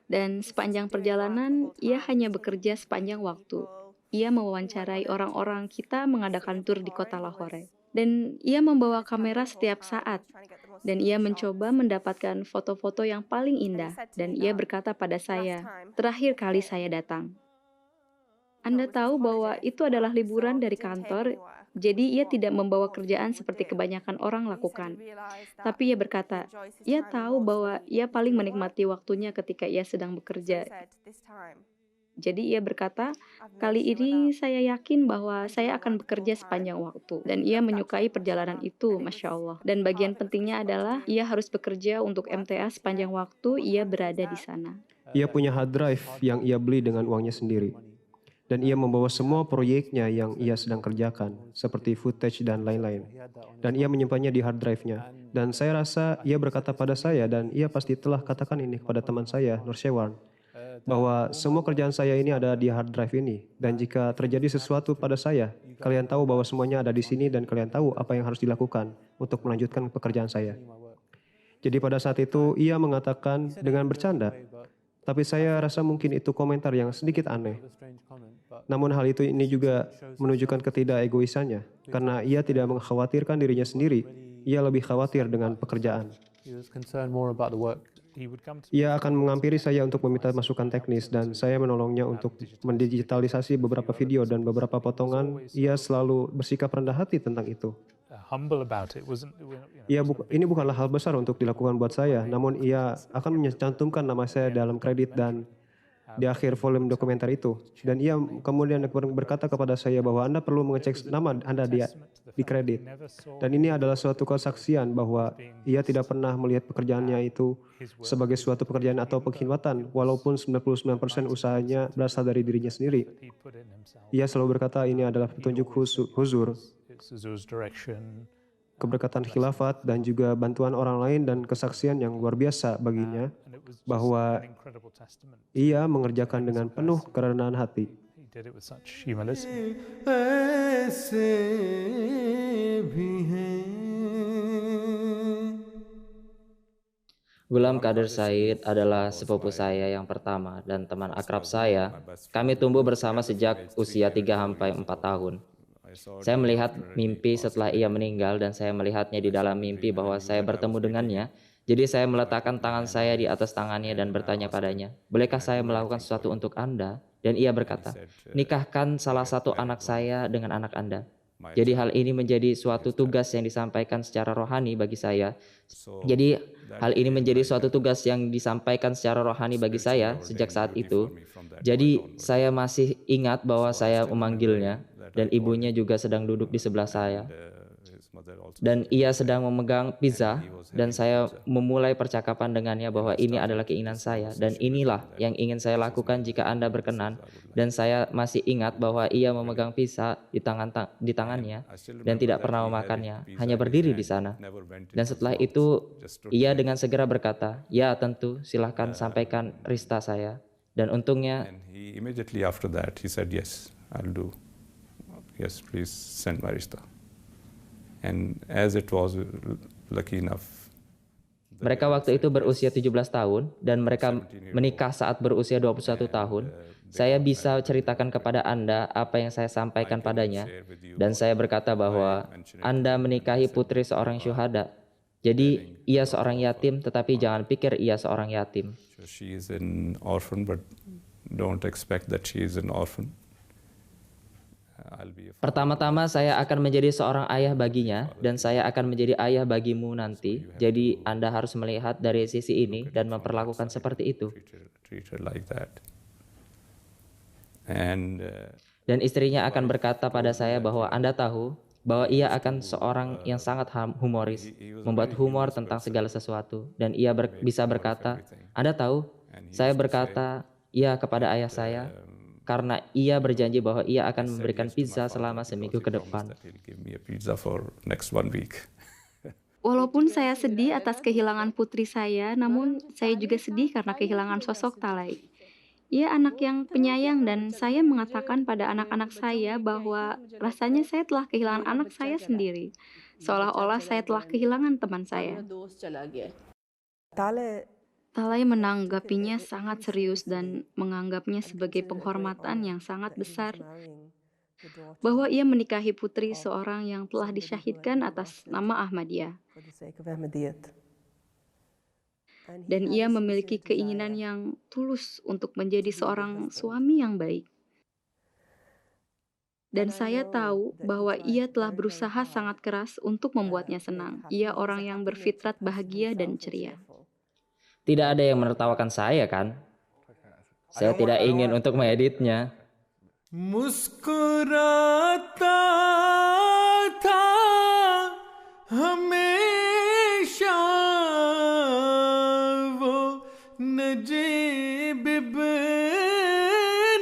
dan sepanjang perjalanan ia hanya bekerja sepanjang waktu. Ia mewawancarai orang-orang kita mengadakan tur di kota Lahore, dan ia membawa kamera setiap saat, dan ia mencoba mendapatkan foto-foto yang paling indah, dan ia berkata pada saya, terakhir kali saya datang, Anda tahu bahwa itu adalah liburan dari kantor, jadi ia tidak membawa kerjaan seperti kebanyakan orang lakukan. Tapi ia berkata, ia tahu bahwa ia paling menikmati waktunya ketika ia sedang bekerja. Jadi ia berkata, kali ini saya yakin bahwa saya akan bekerja sepanjang waktu. Dan ia menyukai perjalanan itu, Masya Allah. Dan bagian pentingnya adalah ia harus bekerja untuk MTA sepanjang waktu ia berada di sana. Ia punya hard drive yang ia beli dengan uangnya sendiri. Dan ia membawa semua proyeknya yang ia sedang kerjakan, seperti footage dan lain-lain. Dan ia menyimpannya di hard drive-nya. Dan saya rasa ia berkata pada saya, dan ia pasti telah katakan ini kepada teman saya, Nur Shewan, bahwa semua kerjaan saya ini ada di hard drive ini. Dan jika terjadi sesuatu pada saya, kalian tahu bahwa semuanya ada di sini dan kalian tahu apa yang harus dilakukan untuk melanjutkan pekerjaan saya. Jadi pada saat itu ia mengatakan dengan bercanda, tapi saya rasa mungkin itu komentar yang sedikit aneh. Namun hal itu ini juga menunjukkan ketidakegoisannya, karena ia tidak mengkhawatirkan dirinya sendiri, ia lebih khawatir dengan pekerjaan. Ia akan menghampiri saya untuk meminta masukan teknis, dan saya menolongnya untuk mendigitalisasi beberapa video dan beberapa potongan. Ia selalu bersikap rendah hati tentang itu. Ini bukanlah hal besar untuk dilakukan buat saya, namun ia akan mencantumkan nama saya dalam kredit dan di akhir volume dokumenter itu. Dan ia kemudian berkata kepada saya bahwa Anda perlu mengecek nama Anda di kredit. Dan ini adalah suatu kesaksian bahwa ia tidak pernah melihat pekerjaannya itu sebagai suatu pekerjaan atau pengkhidmatan, walaupun 99% usahanya berasal dari dirinya sendiri. Ia selalu berkata ini adalah petunjuk huzur, keberkatan khilafat, dan juga bantuan orang lain, dan kesaksian yang luar biasa baginya bahwa ia mengerjakan dengan penuh kerendahan hati. Ghulam Qadir Said adalah sepupu saya yang pertama dan teman akrab saya. Kami tumbuh bersama sejak usia 3-4 tahun. Saya melihat mimpi setelah ia meninggal, dan saya melihatnya di dalam mimpi bahwa saya bertemu dengannya. Jadi saya meletakkan tangan saya di atas tangannya dan bertanya padanya, bolehkah saya melakukan sesuatu untuk Anda? Dan ia berkata, nikahkan salah satu anak saya dengan anak Anda. Jadi hal ini menjadi suatu tugas yang disampaikan secara rohani bagi saya. Sejak saat itu. Jadi saya masih ingat bahwa saya memanggilnya, dan ibunya juga sedang duduk di sebelah saya. Dan ia sedang memegang pizza dan saya memulai percakapan dengannya bahwa ini adalah keinginan saya dan inilah yang ingin saya lakukan jika Anda berkenan. Dan saya masih ingat bahwa ia memegang pizza di tangannya dan tidak pernah memakannya, hanya berdiri di sana. Dan setelah itu ia dengan segera berkata, "Ya tentu, silahkan sampaikan Rista saya." Dan untungnya Immediately after that he said, "Yes, I'll do. Yes, please send my Rista." And as it was lucky enough, mereka waktu itu berusia 17 tahun dan mereka menikah saat berusia 21 tahun. Saya bisa ceritakan kepada Anda apa yang saya sampaikan padanya. Dan saya berkata bahwa Anda menikahi putri seorang syuhada. Jadi ia seorang yatim, tetapi jangan pikir ia seorang yatim. she is an orphan, but don't expect that she is an orphan. Pertama-tama saya akan menjadi seorang ayah baginya dan saya akan menjadi ayah bagimu nanti. Jadi Anda harus melihat dari sisi ini dan memperlakukan seperti itu. Treat her like that. Dan istrinya akan berkata pada saya bahwa Anda tahu bahwa ia akan seorang yang sangat humoris, membuat humor tentang segala sesuatu. Dan ia bisa berkata, Anda tahu, saya berkata ya kepada ayah saya, karena ia berjanji bahwa ia akan memberikan pizza selama seminggu ke depan. Walaupun saya sedih atas kehilangan putri saya, namun saya juga sedih karena kehilangan sosok Talay. Ia anak yang penyayang dan saya mengatakan pada anak-anak saya bahwa rasanya saya telah kehilangan anak saya sendiri. Seolah-olah saya telah kehilangan teman saya. Talay menanggapinya sangat serius dan menganggapnya sebagai penghormatan yang sangat besar bahwa ia menikahi putri seorang yang telah disyahidkan atas nama Ahmadiyah. Dan ia memiliki keinginan yang tulus untuk menjadi seorang suami yang baik. Dan saya tahu bahwa ia telah berusaha sangat keras untuk membuatnya senang. Ia orang yang berfitrat bahagia dan ceria. Tidak ada yang menertawakan saya, kan? Saya tidak ingin untuk mengeditnya. मुस्कुराता था हमेशा वो नजीब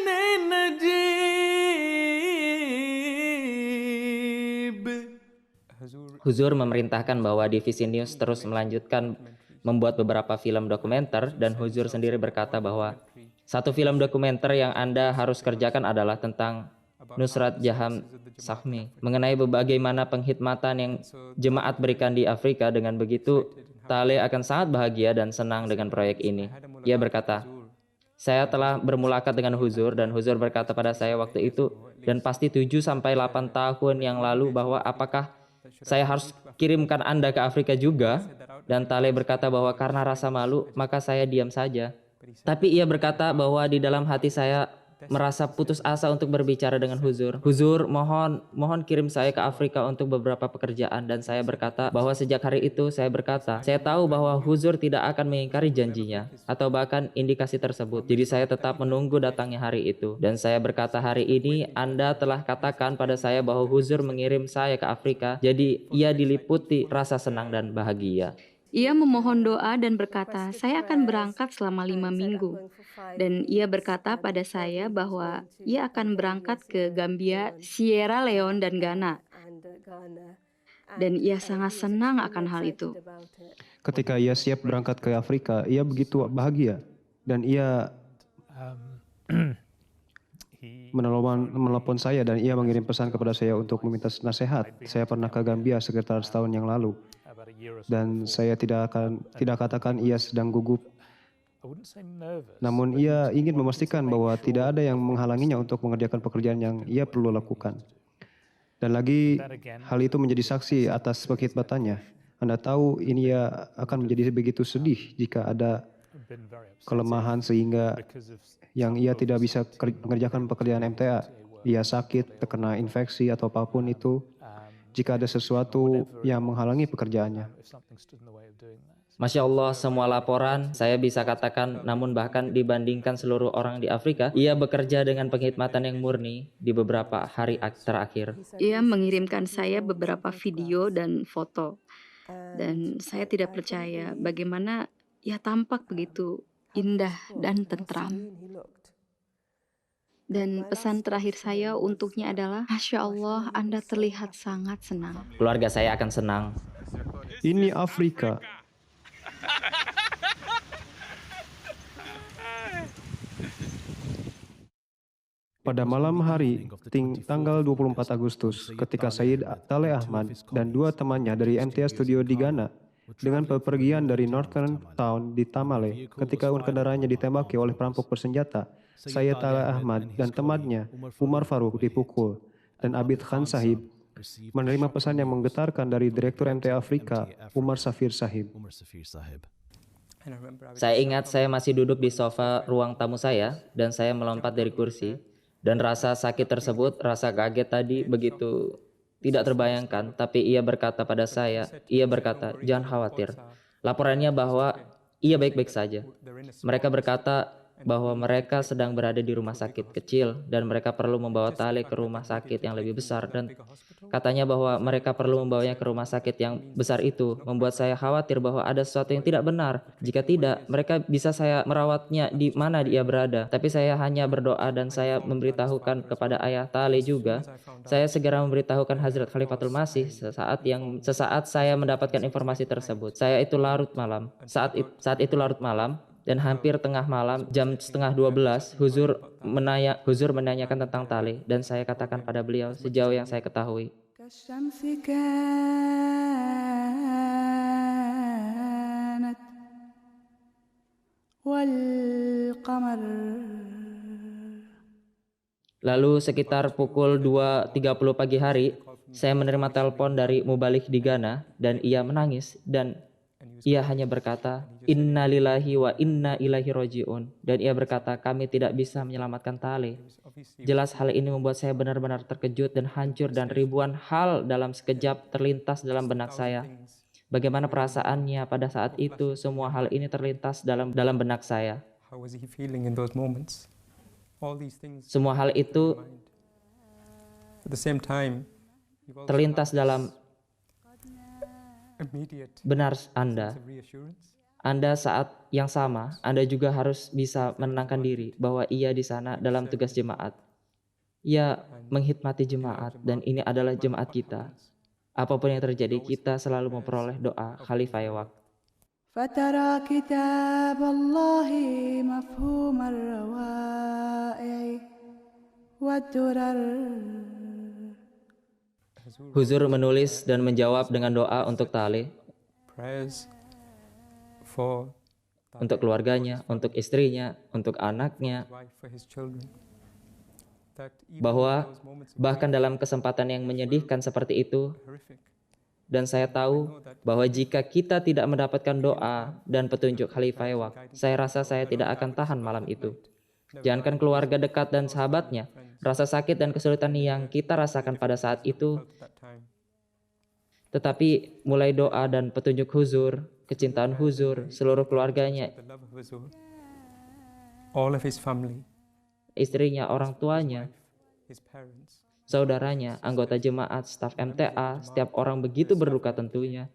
ने Najeeb. Huzur memerintahkan bahwa Divisi News terus melanjutkan membuat beberapa film dokumenter dan Huzur sendiri berkata bahwa satu film dokumenter yang Anda harus kerjakan adalah tentang Nusrat Jaham Sahmi, mengenai bagaimana penghidmatan yang jemaat berikan di Afrika. Dengan begitu, Talay akan sangat bahagia dan senang dengan proyek ini. Ia berkata, saya telah bermulakat dengan Huzur dan Huzur berkata pada saya waktu itu, dan pasti 7-8 tahun yang lalu bahwa apakah saya harus kirimkan Anda ke Afrika juga? Dan Talay berkata bahwa karena rasa malu, maka saya diam saja. Tapi ia berkata bahwa di dalam hati saya merasa putus asa untuk berbicara dengan Huzur. Huzur, mohon kirim saya ke Afrika untuk beberapa pekerjaan. Dan saya berkata bahwa sejak hari itu saya berkata, saya tahu bahwa Huzur tidak akan mengingkari janjinya atau bahkan indikasi tersebut. Jadi saya tetap menunggu datangnya hari itu. Dan saya berkata, hari ini Anda telah katakan pada saya bahwa Huzur mengirim saya ke Afrika. Jadi ia diliputi rasa senang dan bahagia. Ia memohon doa dan berkata, saya akan berangkat selama 5 minggu. Dan ia berkata pada saya bahwa ia akan berangkat ke Gambia, Sierra Leone, dan Ghana. Dan ia sangat senang akan hal itu. Ketika ia siap berangkat ke Afrika, ia begitu bahagia. Dan ia menelpon saya dan ia mengirim pesan kepada saya untuk meminta nasihat. Saya pernah ke Gambia sekitar setahun yang lalu. Dan saya tidak katakan ia sedang gugup. Namun ia ingin memastikan bahwa tidak ada yang menghalanginya untuk mengerjakan pekerjaan yang ia perlu lakukan. Dan lagi hal itu menjadi saksi atas pengkhidmatannya. Anda tahu ini ia akan menjadi begitu sedih jika ada kelemahan sehingga yang ia tidak bisa mengerjakan pekerjaan MTA. Ia sakit, terkena infeksi atau apapun itu. Jika ada sesuatu yang menghalangi pekerjaannya. Masya Allah, semua laporan saya bisa katakan, namun bahkan dibandingkan seluruh orang di Afrika, ia bekerja dengan penghikmatan yang murni di beberapa hari terakhir. Ia mengirimkan saya beberapa video dan foto, dan saya tidak percaya bagaimana ia tampak begitu indah dan tentram. Dan pesan terakhir saya untuknya adalah, Masya Allah, Anda terlihat sangat senang. Keluarga saya akan senang. Ini Afrika. Pada malam hari, tanggal 24 Agustus, ketika Sayyid Taleh Ahmad dan dua temannya dari MTA Studio di Ghana dengan bepergian dari Northern Town di Tamale, ketika kendaraannya ditembaki oleh perampok bersenjata, Sayyid Taleh Ahmad dan temannya Umar Farouk dipukul, dan Abid Khan Sahib menerima pesan yang menggetarkan dari Direktur MTA Afrika, Umar Safir Sahib. Saya ingat saya masih duduk di sofa ruang tamu saya, dan saya melompat dari kursi. Dan rasa sakit tersebut, rasa kaget tadi begitu tidak terbayangkan. Tapi ia berkata pada saya, jangan khawatir. Laporannya bahwa ia baik-baik saja. Mereka berkata bahwa mereka sedang berada di rumah sakit kecil dan mereka perlu membawa Taleh ke rumah sakit yang lebih besar, dan katanya bahwa mereka perlu membawanya ke rumah sakit yang besar itu membuat saya khawatir bahwa ada sesuatu yang tidak benar. Jika tidak, mereka bisa saya merawatnya di mana dia berada. Tapi saya hanya berdoa dan saya memberitahukan kepada ayah Taleh juga. Saya segera memberitahukan Hazrat Khalifatul Masih sesaat saya mendapatkan informasi tersebut. Saat itu larut malam. Dan hampir tengah malam, jam 11:30, Huzur menanyakan tentang Taleh, dan saya katakan pada beliau sejauh yang saya ketahui. Lalu sekitar pukul 2:30 pagi hari, saya menerima telepon dari Mubalik di Ghana, dan ia menangis, dan ia hanya berkata, Inna lillahi wa inna ilaihi roji'un. Dan ia berkata, kami tidak bisa menyelamatkan Taleh. Jelas hal ini membuat saya benar-benar terkejut dan hancur, dan ribuan hal dalam sekejap terlintas dalam benak saya. Bagaimana perasaannya pada saat itu, semua hal ini terlintas dalam benak saya. Semua hal itu terlintas dalam benar Anda. Anda saat yang sama, Anda juga harus bisa menenangkan diri bahwa ia di sana dalam tugas jemaat. Ia menghikmati jemaat, dan ini adalah jemaat kita. Apapun yang terjadi, kita selalu memperoleh doa Khalifah Waqt. Fatara kitab Allah mafhum ar-rawa'i wad-durar. Huzur menulis dan menjawab dengan doa untuk Taleh, untuk keluarganya, untuk istrinya, untuk anaknya, bahwa bahkan dalam kesempatan yang menyedihkan seperti itu, dan saya tahu bahwa jika kita tidak mendapatkan doa dan petunjuk Khalifah Waqt, saya rasa saya tidak akan tahan malam itu. Jangankan keluarga dekat dan sahabatnya, rasa sakit dan kesulitan yang kita rasakan pada saat itu, tetapi mulai doa dan petunjuk Huzur, kecintaan Huzur, seluruh keluarganya, istrinya, orang tuanya, saudaranya, anggota jemaat, staf MTA, setiap orang begitu berduka tentunya.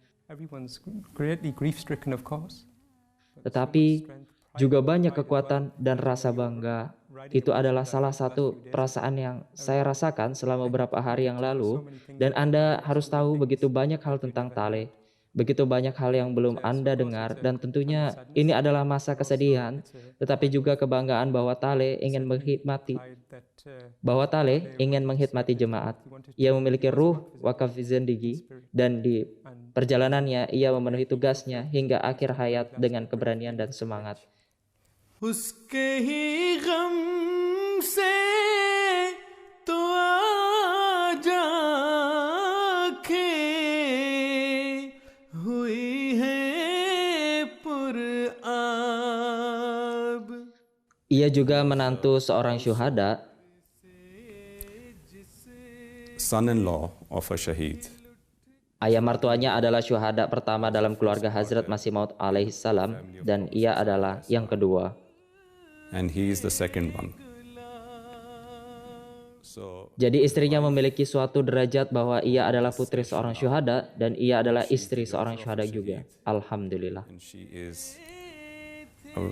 Tetapi juga banyak kekuatan dan rasa bangga. Itu adalah salah satu perasaan yang saya rasakan selama beberapa hari yang lalu, dan Anda harus tahu begitu banyak hal tentang Taleh, begitu banyak hal yang belum Anda dengar, dan tentunya ini adalah masa kesedihan, tetapi juga kebanggaan bahwa Taleh ingin menghikmati jemaat. Ia memiliki ruh wakaf zindagi, dan di perjalanannya ia memenuhi tugasnya hingga akhir hayat dengan keberanian dan semangat. उसके ही गम से तो आजा के हुई है पुरआब. Ia juga menantu seorang syuhada, son-in-law of a shaheed. Ayah mertuanya adalah syuhada pertama dalam keluarga Hazrat Masih Maud alaihissalam dan ia adalah yang kedua. And he is the second one. Jadi istrinya memiliki suatu derajat bahwa ia adalah putri seorang syuhada dan ia adalah istri seorang syuhada juga. Alhamdulillah. And she is a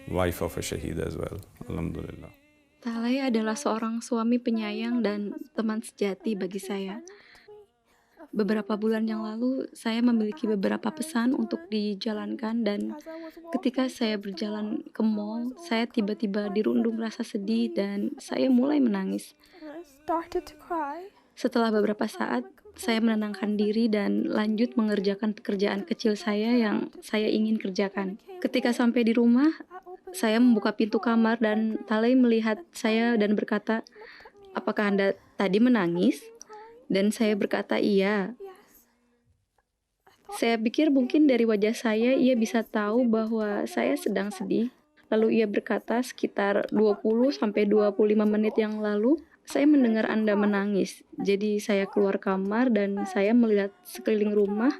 wife of a shaheed as well. Alhamdulillah. Talay adalah seorang suami penyayang dan teman sejati bagi saya. Beberapa bulan yang lalu, saya memiliki beberapa pesan untuk dijalankan dan ketika saya berjalan ke mall, saya tiba-tiba dirundung rasa sedih dan saya mulai menangis. Setelah beberapa saat, saya menenangkan diri dan lanjut mengerjakan pekerjaan kecil saya yang saya ingin kerjakan. Ketika sampai di rumah, saya membuka pintu kamar dan Talay melihat saya dan berkata, "Apakah Anda tadi menangis?" Dan saya berkata, "Iya." Saya pikir mungkin dari wajah saya ia bisa tahu bahwa saya sedang sedih. Lalu ia berkata, "Sekitar 20-25 menit yang lalu, saya mendengar Anda menangis. Jadi saya keluar kamar dan saya melihat sekeliling rumah,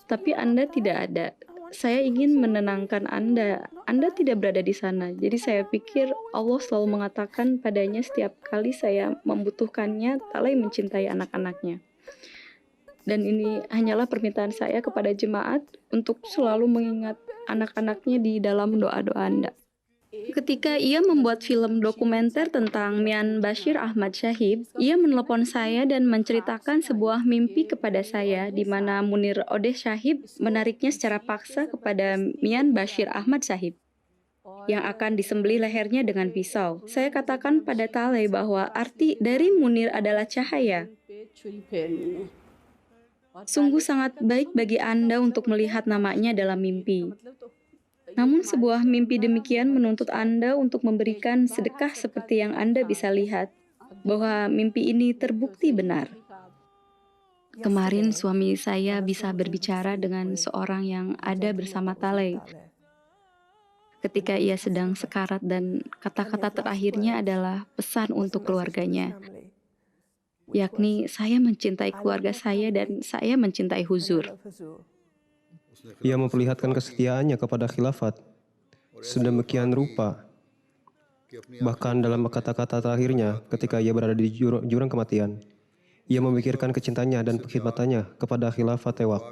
tapi Anda tidak ada. Saya ingin menenangkan Anda. Anda tidak berada di sana. Jadi saya pikir Allah selalu mengatakan padanya setiap kali saya membutuhkannya, Talay mencintai anak-anaknya. Dan ini hanyalah permintaan saya kepada jemaat untuk selalu mengingat anak-anaknya di dalam doa-doa Anda." Ketika ia membuat film dokumenter tentang Mian Bashir Ahmad Shahib, ia menelepon saya dan menceritakan sebuah mimpi kepada saya di mana Munir Odeh Shahib menariknya secara paksa kepada Mian Bashir Ahmad Shahib yang akan disembelih lehernya dengan pisau. Saya katakan pada Talay bahwa arti dari Munir adalah cahaya. Sungguh sangat baik bagi Anda untuk melihat namanya dalam mimpi. Namun sebuah mimpi demikian menuntut Anda untuk memberikan sedekah seperti yang Anda bisa lihat, bahwa mimpi ini terbukti benar. Kemarin suami saya bisa berbicara dengan seorang yang ada bersama Talay. Ketika ia sedang sekarat dan kata-kata terakhirnya adalah pesan untuk keluarganya. Yakni saya mencintai keluarga saya dan saya mencintai huzur. Ia memperlihatkan kesetiaannya kepada khilafat sedemikian rupa. Bahkan dalam kata-kata terakhirnya ketika ia berada di jurang kematian, ia memikirkan kecintanya dan khidmatannya kepada khilafat tewak.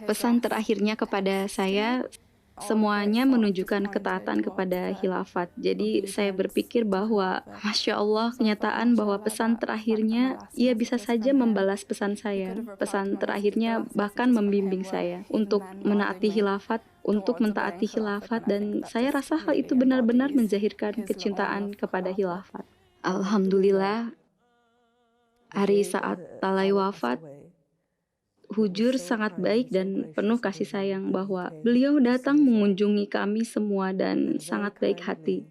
Pesan terakhirnya kepada saya, semuanya menunjukkan ketaatan kepada khilafat. Jadi saya berpikir bahwa Masya Allah, kenyataan bahwa pesan terakhirnya ia bisa saja membalas pesan saya. Pesan terakhirnya bahkan membimbing saya untuk menaati khilafat, dan saya rasa hal itu benar-benar menzahirkan kecintaan kepada khilafat. Alhamdulillah, hari saat Talay wafat, Hujur sangat baik dan penuh kasih sayang bahwa beliau datang mengunjungi kami semua dan sangat baik hati.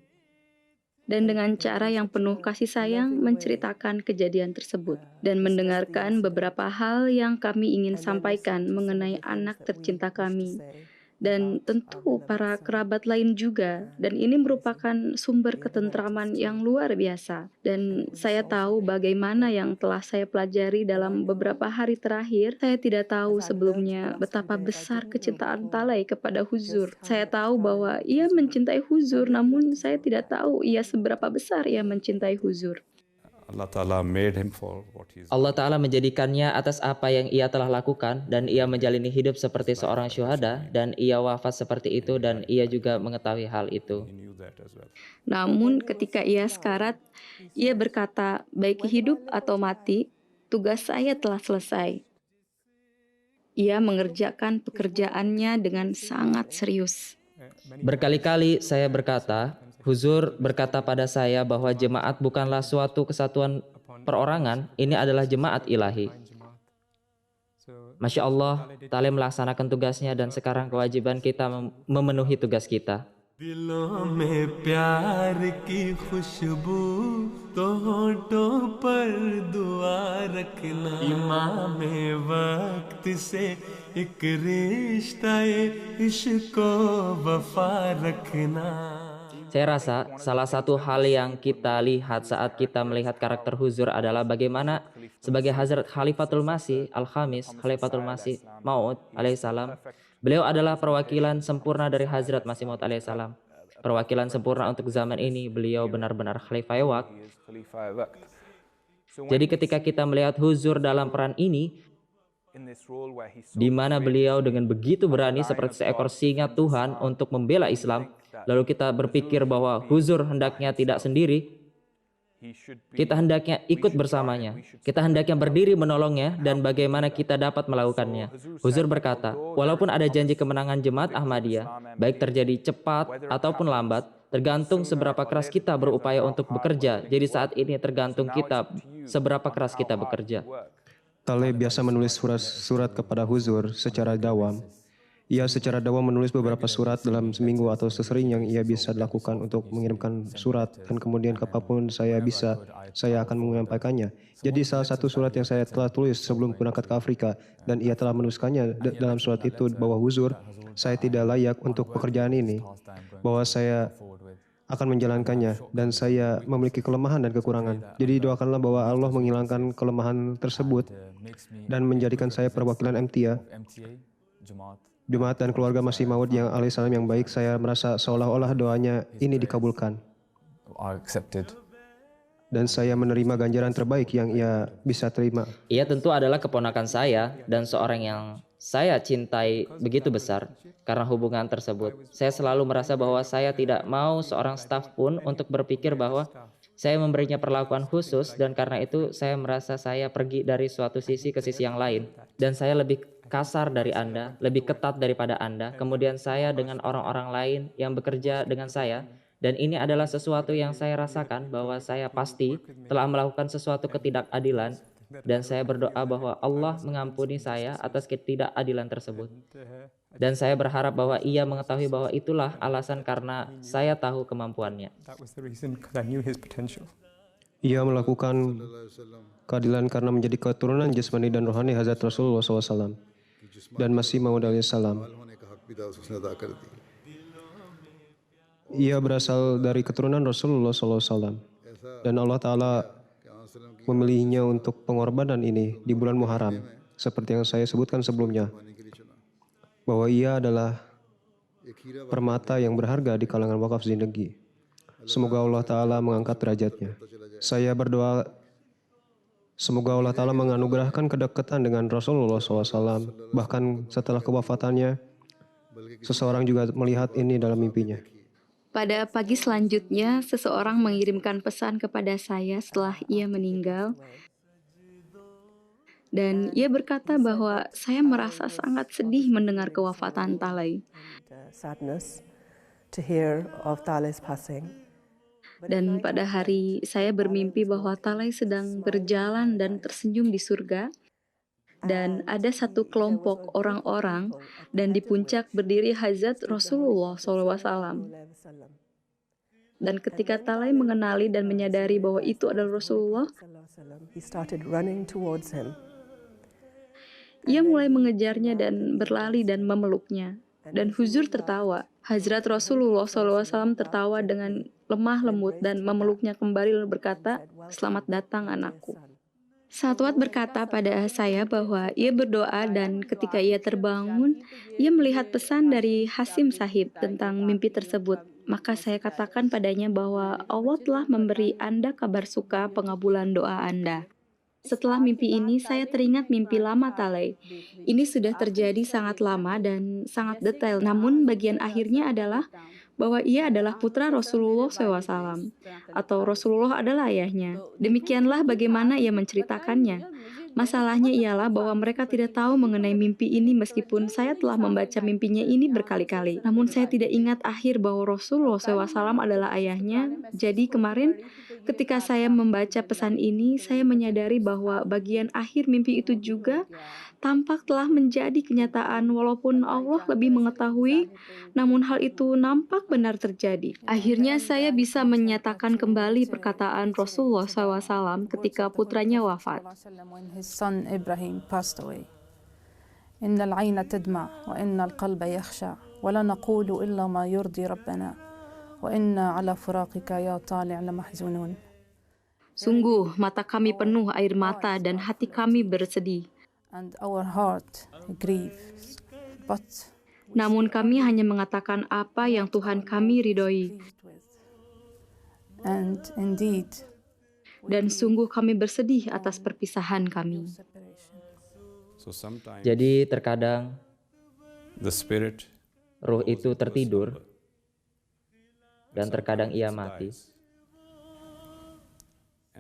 Dan dengan cara yang penuh kasih sayang menceritakan kejadian tersebut dan mendengarkan beberapa hal yang kami ingin sampaikan mengenai anak tercinta kami. Dan tentu para kerabat lain juga, dan ini merupakan sumber ketentraman yang luar biasa. Dan saya tahu bagaimana yang telah saya pelajari dalam beberapa hari terakhir. Saya tidak tahu sebelumnya betapa besar kecintaan Talay kepada huzur. Saya tahu bahwa ia mencintai huzur, namun saya tidak tahu ia seberapa besar ia mencintai huzur. Allah Ta'ala menjadikannya atas apa yang ia telah lakukan dan ia menjalani hidup seperti seorang syuhada dan ia wafat seperti itu dan ia juga mengetahui hal itu. Namun ketika ia sekarat, ia berkata, baik hidup atau mati, tugas saya telah selesai. Ia mengerjakan pekerjaannya dengan sangat serius. Berkali-kali saya berkata, Huzur berkata pada saya bahwa jemaat bukanlah suatu kesatuan perorangan, ini adalah jemaat ilahi. Masya Allah, Talay melaksanakan tugasnya dan sekarang kewajiban kita memenuhi tugas kita. दिलों में प्यार की खुशबू तो होठों पर दुआ रखना इमाम वक्त से एक रिश्ता इश्क को वफा रखना. Saya rasa salah satu hal yang kita lihat saat kita melihat karakter Huzur adalah bagaimana sebagai Hazrat Khalifatul Masih Al-Khamis, Khalifatul Masih Maud alaihissalam, beliau adalah perwakilan sempurna dari Hazrat Masih Maud alaihissalam. Perwakilan sempurna untuk zaman ini, beliau benar-benar Khalifah Waqt. Jadi ketika kita melihat Huzur dalam peran ini, di mana beliau dengan begitu berani seperti seekor singa Tuhan untuk membela Islam, lalu kita berpikir bahwa Huzur hendaknya tidak sendiri, kita hendaknya ikut bersamanya, kita hendaknya berdiri menolongnya, dan bagaimana kita dapat melakukannya. Huzur berkata, walaupun ada janji kemenangan Jemaat Ahmadiyah, baik terjadi cepat ataupun lambat, tergantung seberapa keras kita berupaya untuk bekerja. Jadi saat ini tergantung kita seberapa keras kita bekerja. Taleb biasa menulis surat kepada Huzur secara dawam. Ia secara dawam menulis beberapa surat dalam seminggu atau sesering yang ia bisa lakukan untuk mengirimkan surat, dan kemudian kapanpun saya bisa, saya akan menyampaikannya. Jadi salah satu surat yang saya telah tulis sebelum berangkat ke Afrika, dan ia telah menuliskannya dalam surat itu bahwa Huzur, saya tidak layak untuk pekerjaan ini, bahwa saya akan menjalankannya, dan saya memiliki kelemahan dan kekurangan. Jadi doakanlah bahwa Allah menghilangkan kelemahan tersebut dan menjadikan saya perwakilan MTA, Jemaat dan keluarga Masih Maud yang alaihissalam yang baik. Saya merasa seolah-olah doanya ini dikabulkan. Dan saya menerima ganjaran terbaik yang ia bisa terima. Ia tentu adalah keponakan saya dan seorang yang saya cintai begitu besar. Karena hubungan tersebut, saya selalu merasa bahwa saya tidak mau seorang staf pun untuk berpikir bahwa saya memberinya perlakuan khusus, dan karena itu saya merasa saya pergi dari suatu sisi ke sisi yang lain. Dan saya lebih kasar dari Anda, lebih ketat daripada Anda. Kemudian saya dengan orang-orang lain yang bekerja dengan saya. Dan ini adalah sesuatu yang saya rasakan bahwa saya pasti telah melakukan sesuatu ketidakadilan. Dan saya berdoa bahwa Allah mengampuni saya atas ketidakadilan tersebut. Dan saya berharap bahwa ia mengetahui bahwa itulah alasan karena saya tahu kemampuannya. Ia melakukan keadilan karena menjadi keturunan jasmani dan rohani Hazrat Rasulullah SAW dan Masih Maud alaihissalam. Ia berasal dari keturunan Rasulullah SAW, dan Allah Ta'ala memilihnya untuk pengorbanan ini di bulan Muharram, seperti yang saya sebutkan sebelumnya, bahwa ia adalah permata yang berharga di kalangan wakaf zindagi. Semoga Allah Ta'ala mengangkat derajatnya. Saya berdoa, semoga Allah Ta'ala menganugerahkan kedekatan dengan Rasulullah SAW. Bahkan setelah kewafatannya, seseorang juga melihat ini dalam mimpinya. Pada pagi selanjutnya, seseorang mengirimkan pesan kepada saya setelah ia meninggal. Dan ia berkata bahwa saya merasa sangat sedih mendengar kewafatan Talay. Dan pada hari saya bermimpi bahwa Talay sedang berjalan dan tersenyum di surga. Dan ada satu kelompok orang-orang dan di puncak berdiri Hazrat Rasulullah SAW. Dan ketika Talay mengenali dan menyadari bahwa itu adalah Rasulullah, ia mulai mengejarnya dan berlari dan memeluknya. Dan Huzur tertawa. Hazrat Rasulullah SAW tertawa dengan lemah lembut dan memeluknya kembali lalu berkata, "Selamat datang anakku." Satwat berkata pada saya bahwa ia berdoa dan ketika ia terbangun, ia melihat pesan dari Hasim Sahib tentang mimpi tersebut. Maka saya katakan padanya bahwa Allah telah memberi Anda kabar suka pengabulan doa Anda. Setelah mimpi ini, saya teringat mimpi lama Talay. Ini sudah terjadi sangat lama dan sangat detail. Namun bagian akhirnya adalah bahwa ia adalah putra Rasulullah SAW, atau Rasulullah adalah ayahnya. Demikianlah bagaimana ia menceritakannya. Masalahnya ialah bahwa mereka tidak tahu mengenai mimpi ini meskipun saya telah membaca mimpinya ini berkali-kali. Namun saya tidak ingat akhir bahwa Rasulullah SAW adalah ayahnya. Jadi kemarin ketika saya membaca pesan ini, saya menyadari bahwa bagian akhir mimpi itu juga tampak telah menjadi kenyataan walaupun Allah lebih mengetahui, namun hal itu nampak benar terjadi. Akhirnya saya bisa menyatakan kembali perkataan Rasulullah SAW ketika putranya wafat. His son Ibrahim passed away. Innal 'ayna tadma wa innal qalba yakhsha wa la naqulu illa ma yurdi rabbana وإنا على فراقك يا طالع لمحزونون. Sungguh, mata kami penuh air mata dan hati kami bersedih. And our heart grieves. But Namun kami hanya mengatakan apa yang Tuhan kami ridhoi. and indeed Dan sungguh kami bersedih atas perpisahan kami. So sometimes Jadi terkadang the spirit ruh itu tertidur dan terkadang ia mati.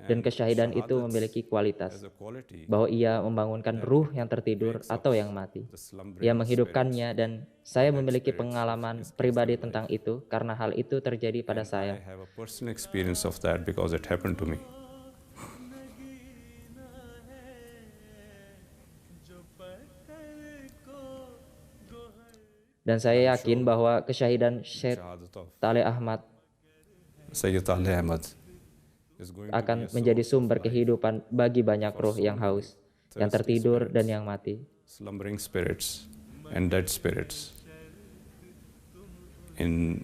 Dan kesyahidan itu memiliki kualitas has a quality bahwa ia membangunkan ruh yang tertidur atau yang mati. the slumbering Ia menghidupkannya dan saya memiliki pengalaman pribadi tentang itu karena hal itu terjadi pada I saya. have a personal experience of that because it happened to me. Dan saya yakin bahwa kesyahidan Syekh Shahadat of Taleh Ahmad Sayyid Ali Ahmad is going to be akan a menjadi source of sumber kehidupan bagi banyak ruh yang haus, yang tertidur dan yang mati. slumbering spirits and dead spirits in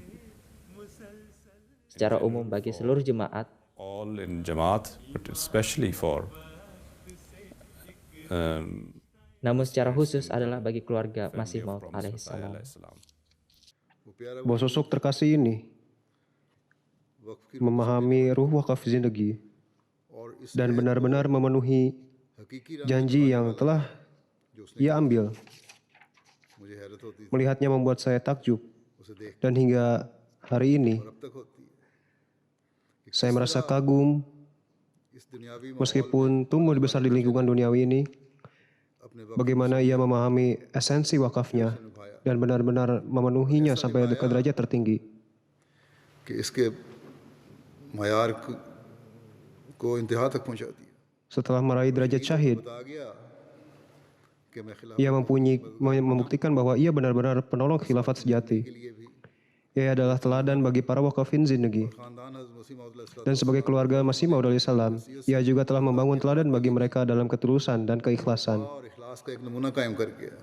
Secara umum bagi seluruh jemaat, all in Jamaat, but especially for namun secara khusus adalah bagi keluarga Masih Maud alaihissalam. Bahwa sosok terkasih ini memahami ruh wakaf zindagi dan benar-benar memenuhi janji yang telah ia ambil. Melihatnya membuat saya takjub, dan hingga hari ini saya merasa kagum meskipun tumbuh besar di lingkungan duniawi ini, bagaimana ia memahami esensi wakafnya dan benar-benar memenuhinya sampai ke derajat tertinggi. कि इसके मायार को इंतहा तक पहुंचा दिया। Setelah meraih derajat syahid, बता गया कि मैं खिलाफ ia membuktikan bahwa ia benar-benar penolong khilafat sejati. Ia adalah teladan bagi para wakafin zindagi. खानदान हज़रत मसीह मौद अलैहिस्सलाम Dan sebagai keluarga Masih Maud alaihissalam, ia juga telah membangun teladan bagi mereka dalam ketulusan dan keikhlasan. और इखलास का एक नमूना कायम कर गया।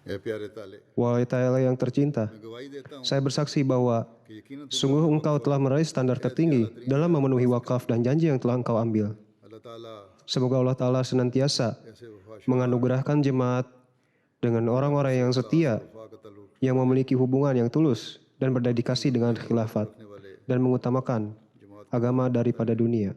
ये प्यारे ताले, Wahai Ta'ala yang tercinta, मैं गवाही देता हूँ saya bersaksi bahwa कि यकीनन sungguh engkau telah meraih standar tertinggi dalam memenuhi wakaf dan janji yang telah engkau ambil. अल्लाह ताला Semoga Allah Ta'ala senantiasa ऐसे वफा menganugerahkan jemaat dengan orang-orang yang setia, का तल्लुक yang memiliki hubungan yang tulus dan berdedikasi dengan khilafat dan mengutamakan agama daripada dunia.